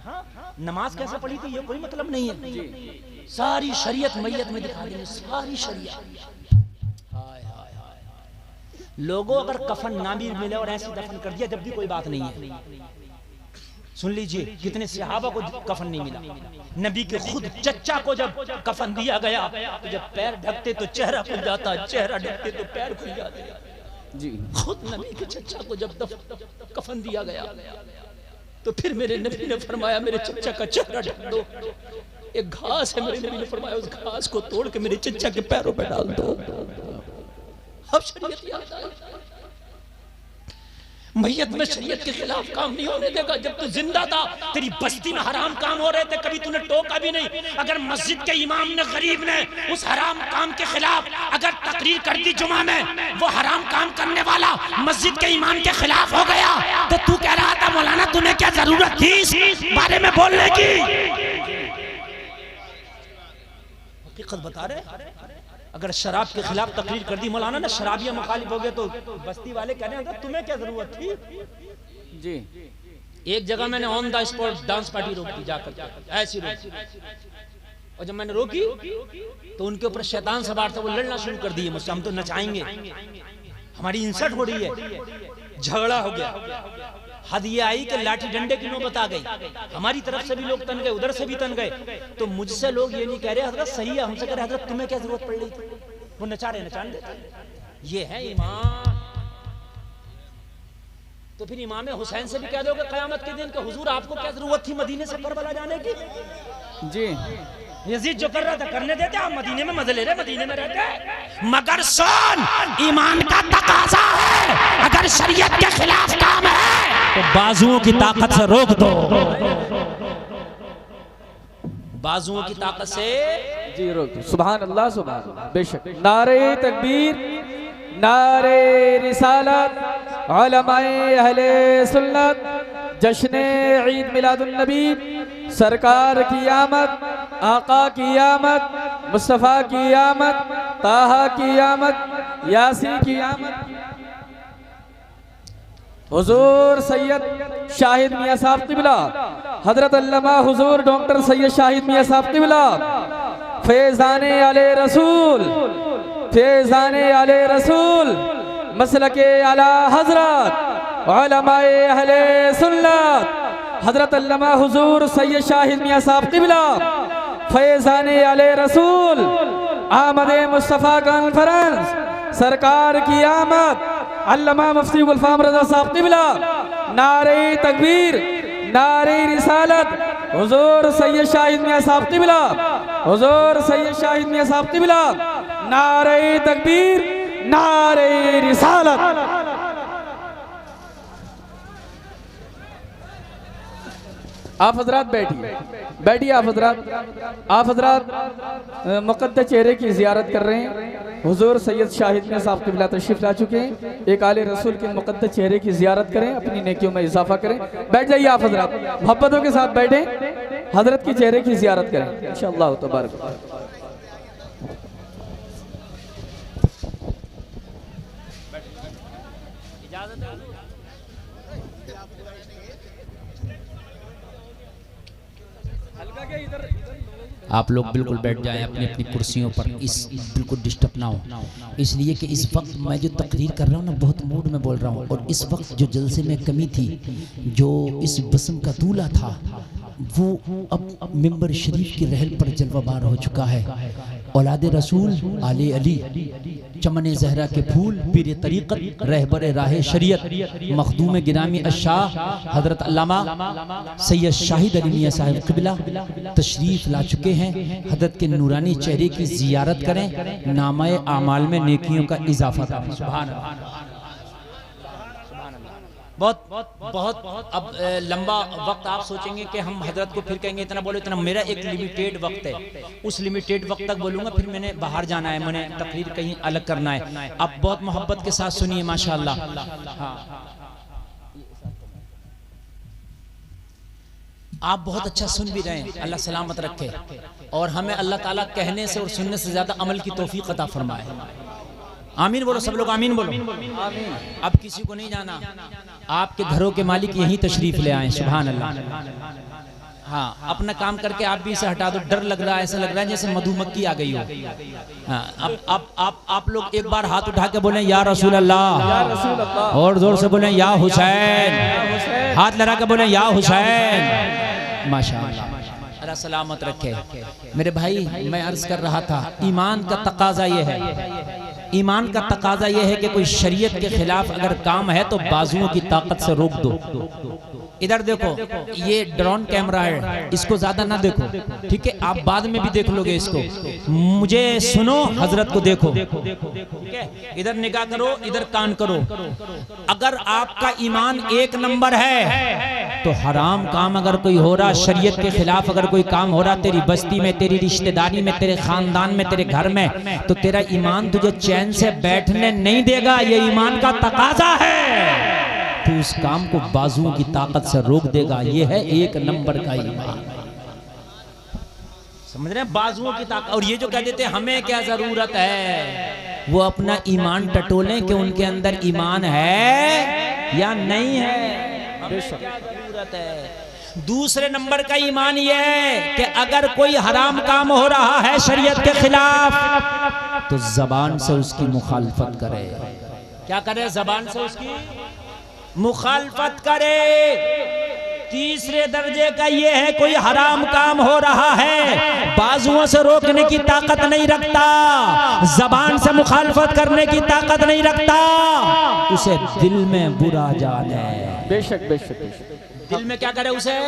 नमाज कैसे पढ़ी थी ये कोई मतलब नहीं है। सारी शरीयत मैयत में दिखा देंगे, सारी शरीयत। हाय हाय हाय। लोगों अगर कफन ना भी मिले और ऐसे दफन कर दिया, जब भी कोई बात नहीं है। सुन लीजिए, कितने सहाबा को कफन नहीं मिला। नबी के खुद चच्चा को जब कफन दिया गया, तो जब पैर ढकते तो चेहरा खुल जाता, चेहरा ढकते तो पैर खुल जाते। जी, खुद नबी के चच्चा को जब कफन दिया गया, तो फिर मेरे नबी ने फरमाया मेरे चच्चा का चेहरा ढक दो। एक घास है, मेरे नबी ने फरमाया उस घास को तोड़ के मेरे चच्चा के पैरों पे डाल दो। अब शरीयत याद आई। मैयत में शरीयत के खिलाफ काम नहीं होने देगा। जब तू जिंदा था, तेरी बस्ती में हराम काम हो रहे थे, कभी तूने टोका भी नहीं। अगर मस्जिद के इमाम ने, गरीब ने उस हराम काम के खिलाफ अगर तकरीर कर दी जुमा में, वो हराम काम करने वाला मस्जिद के इमाम के खिलाफ हो गया, तो तू कह रहा था मौलाना तुम्हें क्या जरूरत थी इस बारे में बोलने की? हकीकत बता रहे। अगर शराब के खिलाफ तकरीर कर दी मौलाना ने, शराबिया मुखालिफ हो गए, तो बस्ती वाले कह रहे हैं तुम्हें क्या जरूरत थी? जी, एक जगह मैंने on the spot dance party रोक दी, जाकर ऐसी रोक, और जब मैंने रोकी तो उनके ऊपर शैतान सवार था, वो लड़ना शुरू कर दिए मुझसे, हम तो नचाएंगे, हमारी इंसल्ट हो रही है, झगड़ा हो गया। हद ये आई कि लाठी डंडे की नौबत आ गई, हमारी तरफ से भी लोग तन गए, उधर से भी तन गए। तो मुझसे लोग ये नहीं कह रहे हजरत सही है, हमसे कह रहे हजरत तुम्हें क्या जरूरत पड़ रही थी, वो नचा रहे नचाने देते। ये है ईमान। तो फिर इमाम हुसैन से भी कह दोगे कयामत के दिन कि हुजूर आपको क्या जरूरत थी मदीने से करबला जाने की? जी यजीद जो कर रहा था करने देते, आप मदीने में मजे ले रहे, मदीने में रहते। मगर सुन, ईमान का तकाजा है, अगर शरीयत के खिलाफ काम है तो बाजुओं की ताकत से रोक दो, बाजुओं की ताकत से जी रोक दो। सुभान अल्लाह, सुभान अल्लाह, बेशक। नारे तकबीर, नारे रिसालत, उलमाए अहले सुन्नत, जश्न ईद मिलादुन नबी, सरकार की आमद, आका की आमद, मुस्तफ़ा की आमद, ताहा की आमद, यासीन की आमद, हुजूर सैयद शाहिद मियां साहब क़िबला, हजरत अल्लामा हुजूर डॉक्टर सैयद शाहिद मियां साहब क़िबला, फैज़ाने आले रसूल, फैज़ाने आले रसूल, मसलके आला हजरत, उलमाए अहले सुन्नत, हजरत अल्लामा हुजूर सैयद शाहिद मियां साहब क़िबला, फैज़ाने आले रसूल, आमद मुस्तफ़ा कॉन्फ्रेंस, सरकार की आमद, अल्लामा मुफ्ती गुलफाम रज़ा साहब क़िबला, नारे तकबीर, नारे रिसालत, हुजूर सैयद शाहिद मियां साहब क़िबला, हुजूर सैयद शाहिद मियां साहब क़िबला, नारे तकबीर, नारे रिसालत। आप हजरात बैठिए, बैठिए आप हजरात। आप हजरात मुक़द्दस चेहरे की ज़ियारत कर रहे हैं। हुजूर सैयद शाहिद मियां साहब क़िबला तशरीफ़ ला चुके हैं। एक आले रसूल के मुक़द्दस चेहरे की ज़ियारत करें, अपनी नेकियों में इजाफा करें। बैठ जाइए आप हजरात, मोहब्बतों के साथ बैठें, हजरत के चेहरे की ज़ियारत करें इंशाअल्लाह तबारक। आप लोग बिल्कुल बैठ जाएं अपनी अपनी कुर्सियों पर, इस बिल्कुल डिस्टर्ब ना हो, इसलिए कि इस वक्त मैं जो तकरीर कर रहा हूँ ना बहुत मूड में बोल रहा हूँ, और इस वक्त जो जलसे में कमी थी, जो इस बसम का दूल्हा था वो अब मिंबर शरीफ की रहल पर जलवाबार हो चुका है। औलाद रसूल, आले अली, चमन जहरा के फूल, पीर तरीक़त, रहबर राह शरीयत, मखदूम गिरामी अशाह हजरत अल्लामा सैयद शाहिद अली मियां साहब क़िबला तशरीफ़ ला चुके हैं। हजरत के नूरानी चेहरे की ज़ियारत करें, नामाए आमाल में नेकियों का इजाफा करें। सुभान अल्लाह। बहुत अब लंबा वक्त आप सोचेंगे कि हम हजरत को फिर कहेंगे इतना बोलो इतना, मेरा एक लिमिटेड वक्त है, उस लिमिटेड वक्त तक बोलूँगा, फिर मैंने बाहर जाना है, मैंने तकरीर कहीं अलग करना है। अब बहुत मोहब्बत के साथ सुनिए माशाअल्लाह। हाँ, आप बहुत अच्छा सुन भी रहे हैं, अल्लाह सलामत रखे, और हमें अल्लाह ताला कहने से और सुनने से ज्यादा अमल की तौफीक अता फरमाए। आमीन बोलो सब लोग, आमीन बोलो। आमीन। अब किसी को नहीं जाना, आपके घरों के मालिक यही तशरीफ ले आए। सुभान अल्लाह। हाँ, अपना काम करके आप भी इसे हटा दो। डर लग रहा है, ऐसा लग रहा है जैसे मधुमक्खी आ गई हो। हाँ, अब आप लोग एक बार हाथ उठा के बोले या रसूल अल्लाह, और जोर से बोले या हुसैन, हाथ लगा के बोले या हुसैन। माशाअल्लाह, अल्लाह सलामत रखे। मेरे भाई, मैं अर्ज कर रहा था, ईमान का तकाजा ये है, ईमान का तकाजा यह है कि कोई शरीयत के खिलाफ अगर काम है तो बाजुओं की ताकत से रोक दो। इधर देखो, ये ड्रोन कैमरा है, इसको ज्यादा ना देखो, ठीक है? आप बाद में भी देख लोगे इसको, मुझे सुनो, हजरत को देखो, ठीक है? इधर निगाह करो, इधर कान करो। अगर आपका ईमान एक नंबर है तो हराम काम अगर कोई हो रहा, शरीयत के खिलाफ अगर कोई काम हो रहा तेरी बस्ती में, तेरी रिश्तेदारी में, तेरे खानदान में, तेरे घर में, तो तेरा ईमान तुझे चैन से बैठने नहीं देगा। ये ईमान का तकाजा है, तू उस काम को बाजुओं की ताकत से रोक देगा। ये है एक नंबर का ईमान, समझ रहे हैं? बाजुओं की ताकत। और ये जो कह देते हमें क्या जरूरत है, वो अपना ईमान टटोलें कि उनके अंदर ईमान है या नहीं है। जरूरत है। दूसरे नंबर का ईमान यह है कि अगर कोई हराम काम हो रहा है शरीयत के खिलाफ तो जबान से उसकी मुखालफत करे। क्या करे? जबान से उसकी मुखालफत करे। तीसरे दर्जे का ये है कोई हराम काम हो रहा है, बाजुओं से रोकने की ताकत नहीं रखता, जबान से मुखालफत करने की ताकत नहीं रखता, उसे दिल में बुरा जान है। बेशक बेशक बेशक। दिल में क्या करे? उसे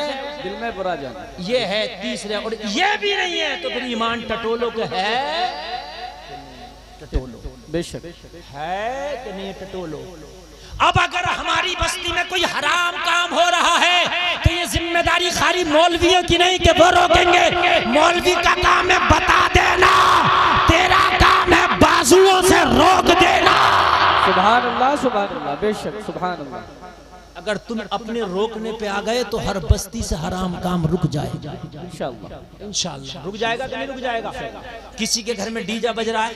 दिल में बुरा जान। ये है तीसरे। और ये भी नहीं है तो फिर ईमान टटोलो के है। टटोलो बेशक है कि नहीं? टटोलो। अब अगर हमारी बस्ती में कोई हराम काम हो रहा है तो ये जिम्मेदारी खाली मौलवियों की नहीं कि वो रोकेंगे। मौलवी का काम है बता देना, तेरा काम है बाजुओं से रोक देना। सुभान अल्लाह, बेशक सुभान अल्लाह। अगर तुम अपने रोकने पे आ गए तो हर बस्ती से हराम काम रुक जाएगा इंशाअल्लाह। इंशाअल्लाह रुक जाएगा कि नहीं रुक जाएगा? किसी के घर में डीजे बज रहा है,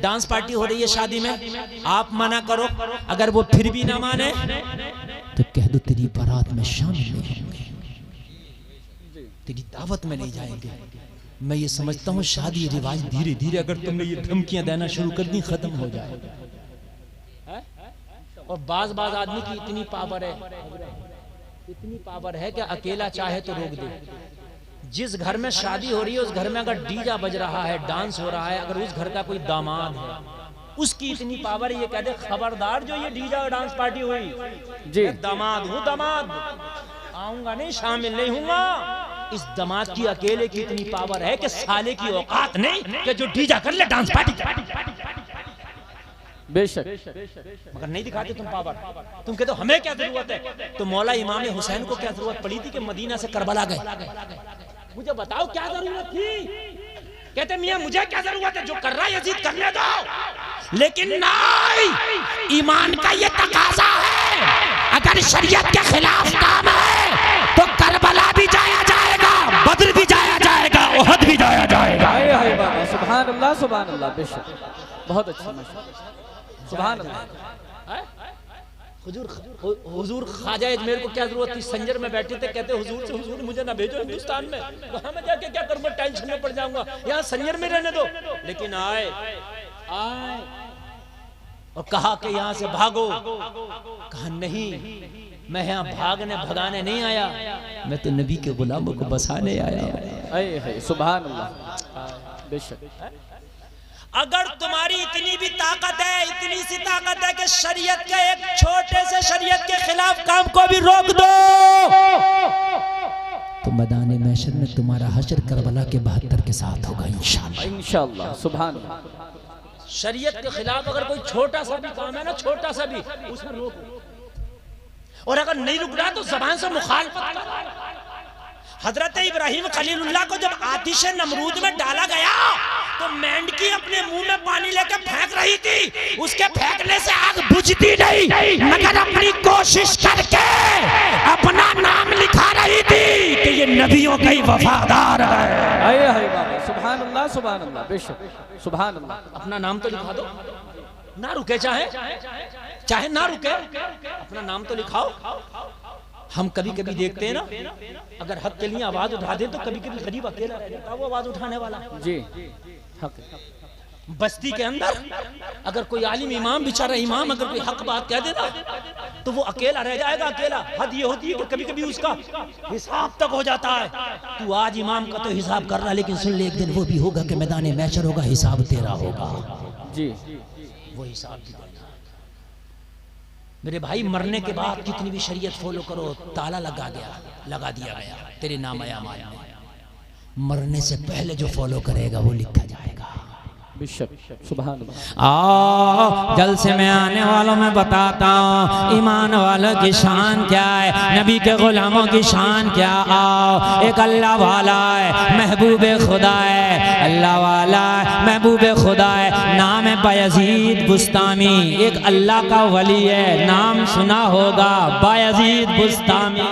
डांस पार्टी हो रही है शादी में, आप मना करो, अगर वो फिर भी ना माने तो कह दो तेरी बारात में शामिल नहीं होंगे, तेरी दावत में नहीं जाएंगे। मैं ये समझता हूँ शादी रिवाज धीरे धीरे अगर तुमने ये धमकियां देना शुरू कर दी खत्म हो जाएगा। और बाज आदमी की इतनी पावर है, इतनी पावर है कि अकेला चाहे तो रोक दे। जिस घर में शादी हो रही है उस घर में अगर डीजा बज रहा है, डांस हो रहा है, अगर उस घर का कोई दामाद है उसकी इतनी पावर है, ये कहते खबरदार जो ये डीजा और डांस पार्टी हुई जी, दामाद हूँ, दामाद आऊंगा नहीं, शामिल नहीं हूँगा। इस दामाद की अकेले की इतनी पावर है कि साले की औकात नहीं कि जो डीजा कर ले, डांस पार्टी। बेशक। मगर नहीं दिखाते तुम पावर। तुम कहते हो हमें क्या जरूरत है? तो मौला इमाम हुसैन को क्या जरूरत पड़ी थी कि मदीना से करबला गए? मुझे बताओ क्या जरूरत थी? कहते मियां मुझे क्या जरूरत है, जो कर रहा है यजीद करने दो। लेकिन नहीं, ईमान का ये तकाजा है, अगर शरीयत के खिलाफ काम है तो करबला भी जाया जाएगा, बद्र भी जाया जाएगा, उहद भी जाया जाएगा। सुभान अल्लाह, सुभान अल्लाह। बेशक बहुत अच्छा, सुभान अल्लाह। हुजूर ख्वाजा अजमेर को क्या जरूरत थी? संजर में बैठे थे, कहते हुजूर से हुजूर मुझे ना भेजो हिंदुस्तान में, वहां में जाके क्या करूंगा, टेंशन में पड़ जाऊंगा, यहाँ संजर में रहने दो। लेकिन आए और कहा कि यहाँ से भागो। कहा नहीं, मैं यहाँ भागने भगाने नहीं आया, मैं तो नबी के गुलामों को बसाने आया। सुभान अल्लाह। बेशक। अगर तुम्हारी इतनी भी ताकत है, इतनी सी ताकत है कि शरीयत के एक छोटे से शरीयत के खिलाफ काम को भी रोक दो, तो मैदान महशर में तुम्हारा हशर करबला के 72 के साथ होगा इंशाअल्लाह। इंशाअल्लाह। सुभान अल्लाह। शरीयत के खिलाफ अगर कोई छोटा सा भी काम है ना, छोटा सा भी, उसमें रोको। और अगर नहीं रुक रहा तो जबान से मुखालफत करो। हजरत इब्राहिम खलीलुल्लाह को जब आतिश नमरूद में डाला गया तो मेंढकी अपने मुंह में पानी लेकर फेंक रही थी, उसके फेंकने से आग बुझती नहीं, मगर अपनी कोशिश करके अपना नाम लिखा रही थी कि ये नबियों का ही वफादार है। सुभान अल्लाह, सुभान अल्लाह। बेशक सुभान अल्लाह। अपना नाम तो लिखा दो, ना रुके, चाहे ना रुके, अपना नाम तो लिखाओ। हम कभी कभी देखते हैं ना, अगर हक के लिए आवाज उठा दे तो कभी कभी गरीब अकेला रह जाता है वो आवाज उठाने वाला जी। हक बस्ती के अंदर अगर कोई आलिम इमाम, बेचारा इमाम अगर कोई हक बात कह देना तो वो अकेला रह जाएगा, अकेला। हद ये होती है कि कभी कभी उसका हिसाब तक हो जाता है। तू आज इमाम का तो हिसाब कर रहा, लेकिन सुन ले एक दिन वो भी होगा कि मैदान महशर होगा, हिसाब तेरा होगा जी। वो हिसाब भी देना। मेरे भाई मरने के बाद कितनी भी शरीयत फॉलो करो, ताला लगा दिया गया तेरे नाम अयामाल में। मरने से पहले जो फॉलो करेगा वो लिखा जाएगा। सुभान अल्लाह। जलसे में आने वालों में बताता हूँ ईमान वालों की शान क्या है, नबी के गुलामों की शान क्या। आओ, एक अल्लाह वाला है, महबूब खुदा है, अल्लाह वाला है, महबूब खुदा है, नाम है बायजीद बुस्तामी। एक अल्लाह का वली है, नाम सुना होगा, बायजीद बुस्तामी।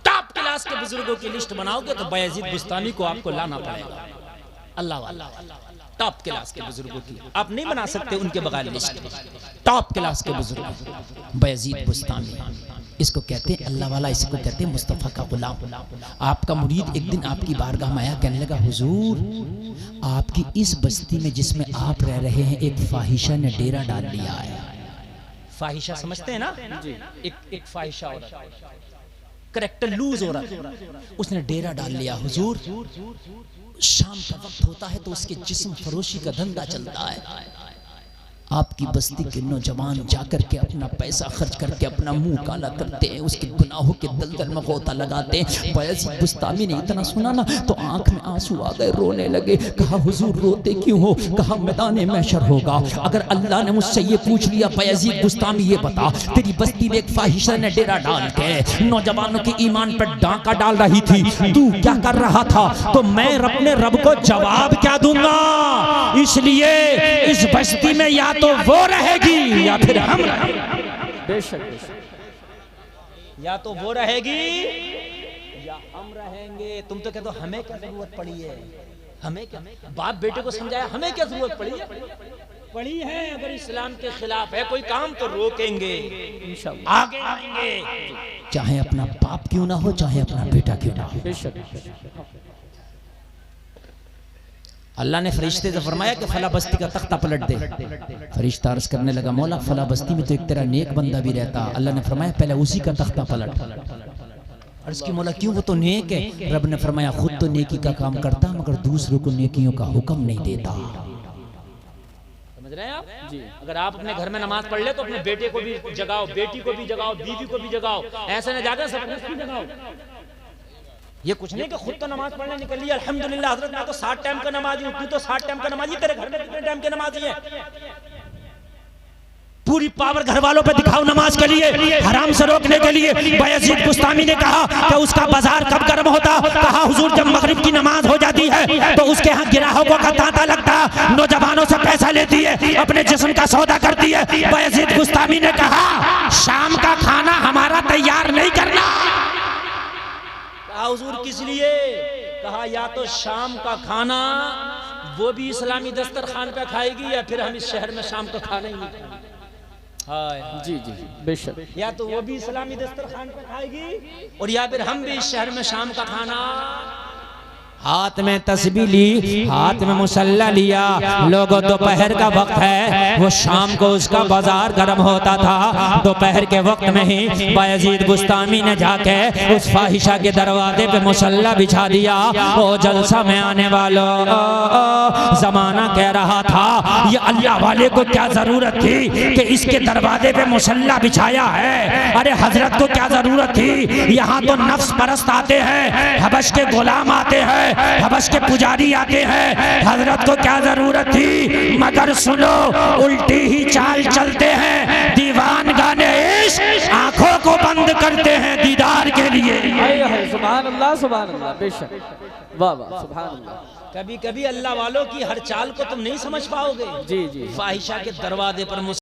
टॉप क्लास के बुजुर्गों की लिस्ट बनाओगे तो बायजीद बुस्तामी को आपको लाना पड़ेगा। अल्लाह वाला टॉप क्लास के बुजुर्गों की आप नहीं बना सकते उनके बगैर लिस्ट। टॉप क्लास के बुजुर्ग बायजीद बुस्तामी। इसको कहते हैं अल्लाह वाला, इसको कहते हैं मुस्तफ़ा का गुलाम। आपका मुरीद एक दिन आपकी बारगाह में आया, कहने लगा हुजूर आपकी इस बस्ती में जिसमें आप रह रहे हैं एक फाहिशा ने डेरा डाल लिया है। फाहिशा समझते हैं ना? एक फाहिशा औरत, करेक्टर लूज हो रहा, उसने डेरा डाल लिया। हुजूर शाम का वक्त होता है तो उसके जिस्म फरोशी का धंधा चलता है। आपकी बस्ती के नौजवान जाकर के अपना पैसा खर्च करके अपना मुंह काला करते हैं, उसके गुनाहों के दलदल में गोता लगाते हैं। बयाज़ीद बुस्तामी ने इतना सुना ना तो आंख में आंसू आ गए, रोने लगे। कहा हुजूर रोते क्यों हो? कहा मैदान महशर होगा, अगर अल्लाह ने मुझसे ये पूछ लिया बयाज़ीद बुस्तामी ये बता तेरी बस्ती में एक फाहिशा ने डेरा डाल के नौजवानों के ईमान पर डांका डाल रही थी, तू क्या कर रहा था? तो मैं अपने रब को जवाब क्या दूंगा? इसलिए इस बस्ती में या तो वो रहेगी या फिर हम रहेंगे। बेशक या तो वो रहेगी या हम रहेंगे। तुम तो कहते हो हमें क्या जरूरत पड़ी है, हमें क्या? बाप बेटे को समझाया हमें क्या जरूरत पड़ी है? पड़ी है। अगर इस्लाम के खिलाफ है कोई काम तो रोकेंगे, इंशाअल्लाह आगे आएंगे, चाहे अपना बाप क्यों ना हो, चाहे अपना बेटा क्यों ना हो। बेशक अल्लाह ने फरिश्ते से फरमाया कि फला बस्ती का तख्ता पलट दे। फरिश्ता अर्ज करने लगा मौला फला बस्ती में तो एक तेरा नेक बंदा भी रहता। अल्लाह ने फरमाया पहले उसी का तख्ता पलट। अर्ज की मौला क्यों, वो तो नेक है। रब ने फरमाया खुद तो नेकी का काम करता मगर दूसरों को नेकियों का हुक्म नहीं देता। समझ रहे हैं आप जी? अगर आप अपने घर में नमाज पढ़ ले तो अपने बेटे को भी जगाओ, बेटी को भी जगाओ, बीवी को भी जगाओ, ऐसे न जाकर सबको भी जगाओ। ये कुछ नहीं कि खुद तो नमाज पढ़ने निकल लिया, अल्हम्दुलिल्लाह हजरत मैं तो 60 टाइम का नमाजी हूँ, तू तो 60 टाइम का नमाजी, तेरे घर में कितने टाइम के नमाजी है? पूरी पावर घर वालों पे दिखाओ नमाज के लिए, हराम से रोकने के लिए। बयाज़ीद बुस्तामी ने कहा कि उसका बाजार कब गर्म होता? कहा हुजूर जब मगरिब की नमाज हो जाती है तो उसके यहाँ ग्राहकों का तांता लगता, नौजवानों से पैसा लेती है, अपने जिस्म का सौदा करती है। बयाज़ीद बुस्तामी ने कहा शाम का खाना हमारा तैयार नहीं करना। हुजूर किस लिए? कहा या तो शाम का खाना वो भी इस्लामी दस्तरखान पे खाएगी या फिर हम इस शहर में शाम का खाना ही नहीं खाएंगे। जी जी बेशक, या तो वो भी इस्लामी दस्तरखान पे खाएगी और या फिर हम भी इस शहर में शाम का खाना। हाथ में तस्बीह ली, हाथ में मुसल्ला लिया। लोगों दोपहर का वक्त है, वो शाम को उसका बाजार गर्म होता था। दोपहर के वक्त में ही बयाज़ीद बुस्तामी ने जाके उस फाहिशा के दरवाजे पे मुसल्ला बिछा दिया। ओ जलसा में आने वालों, जमाना कह रहा था ये अल्लाह वाले को क्या जरूरत थी कि इसके दरवाजे पे मुसल्ला बिछाया है? अरे हजरत को क्या जरूरत थी? यहाँ तो नफ्स परस्त आते हैं, हबश के गुलाम आते हैं, हबश के पुजारी आते हैं। हजरत को क्या जरूरत थी? मगर सुनो उल्टी ही चाल चलते हैं, दीवान गाने इश्क आंखों को बंद करते हैं दीदार के लिए। सुभान अल्लाह सुभान अल्लाह। बेशक वाह वाह सुभान अल्लाह। कभी कभी अल्लाह वालों की हर चाल को तुम नहीं समझ पाओगे। जी जी फाहिशा के दरवाजे पर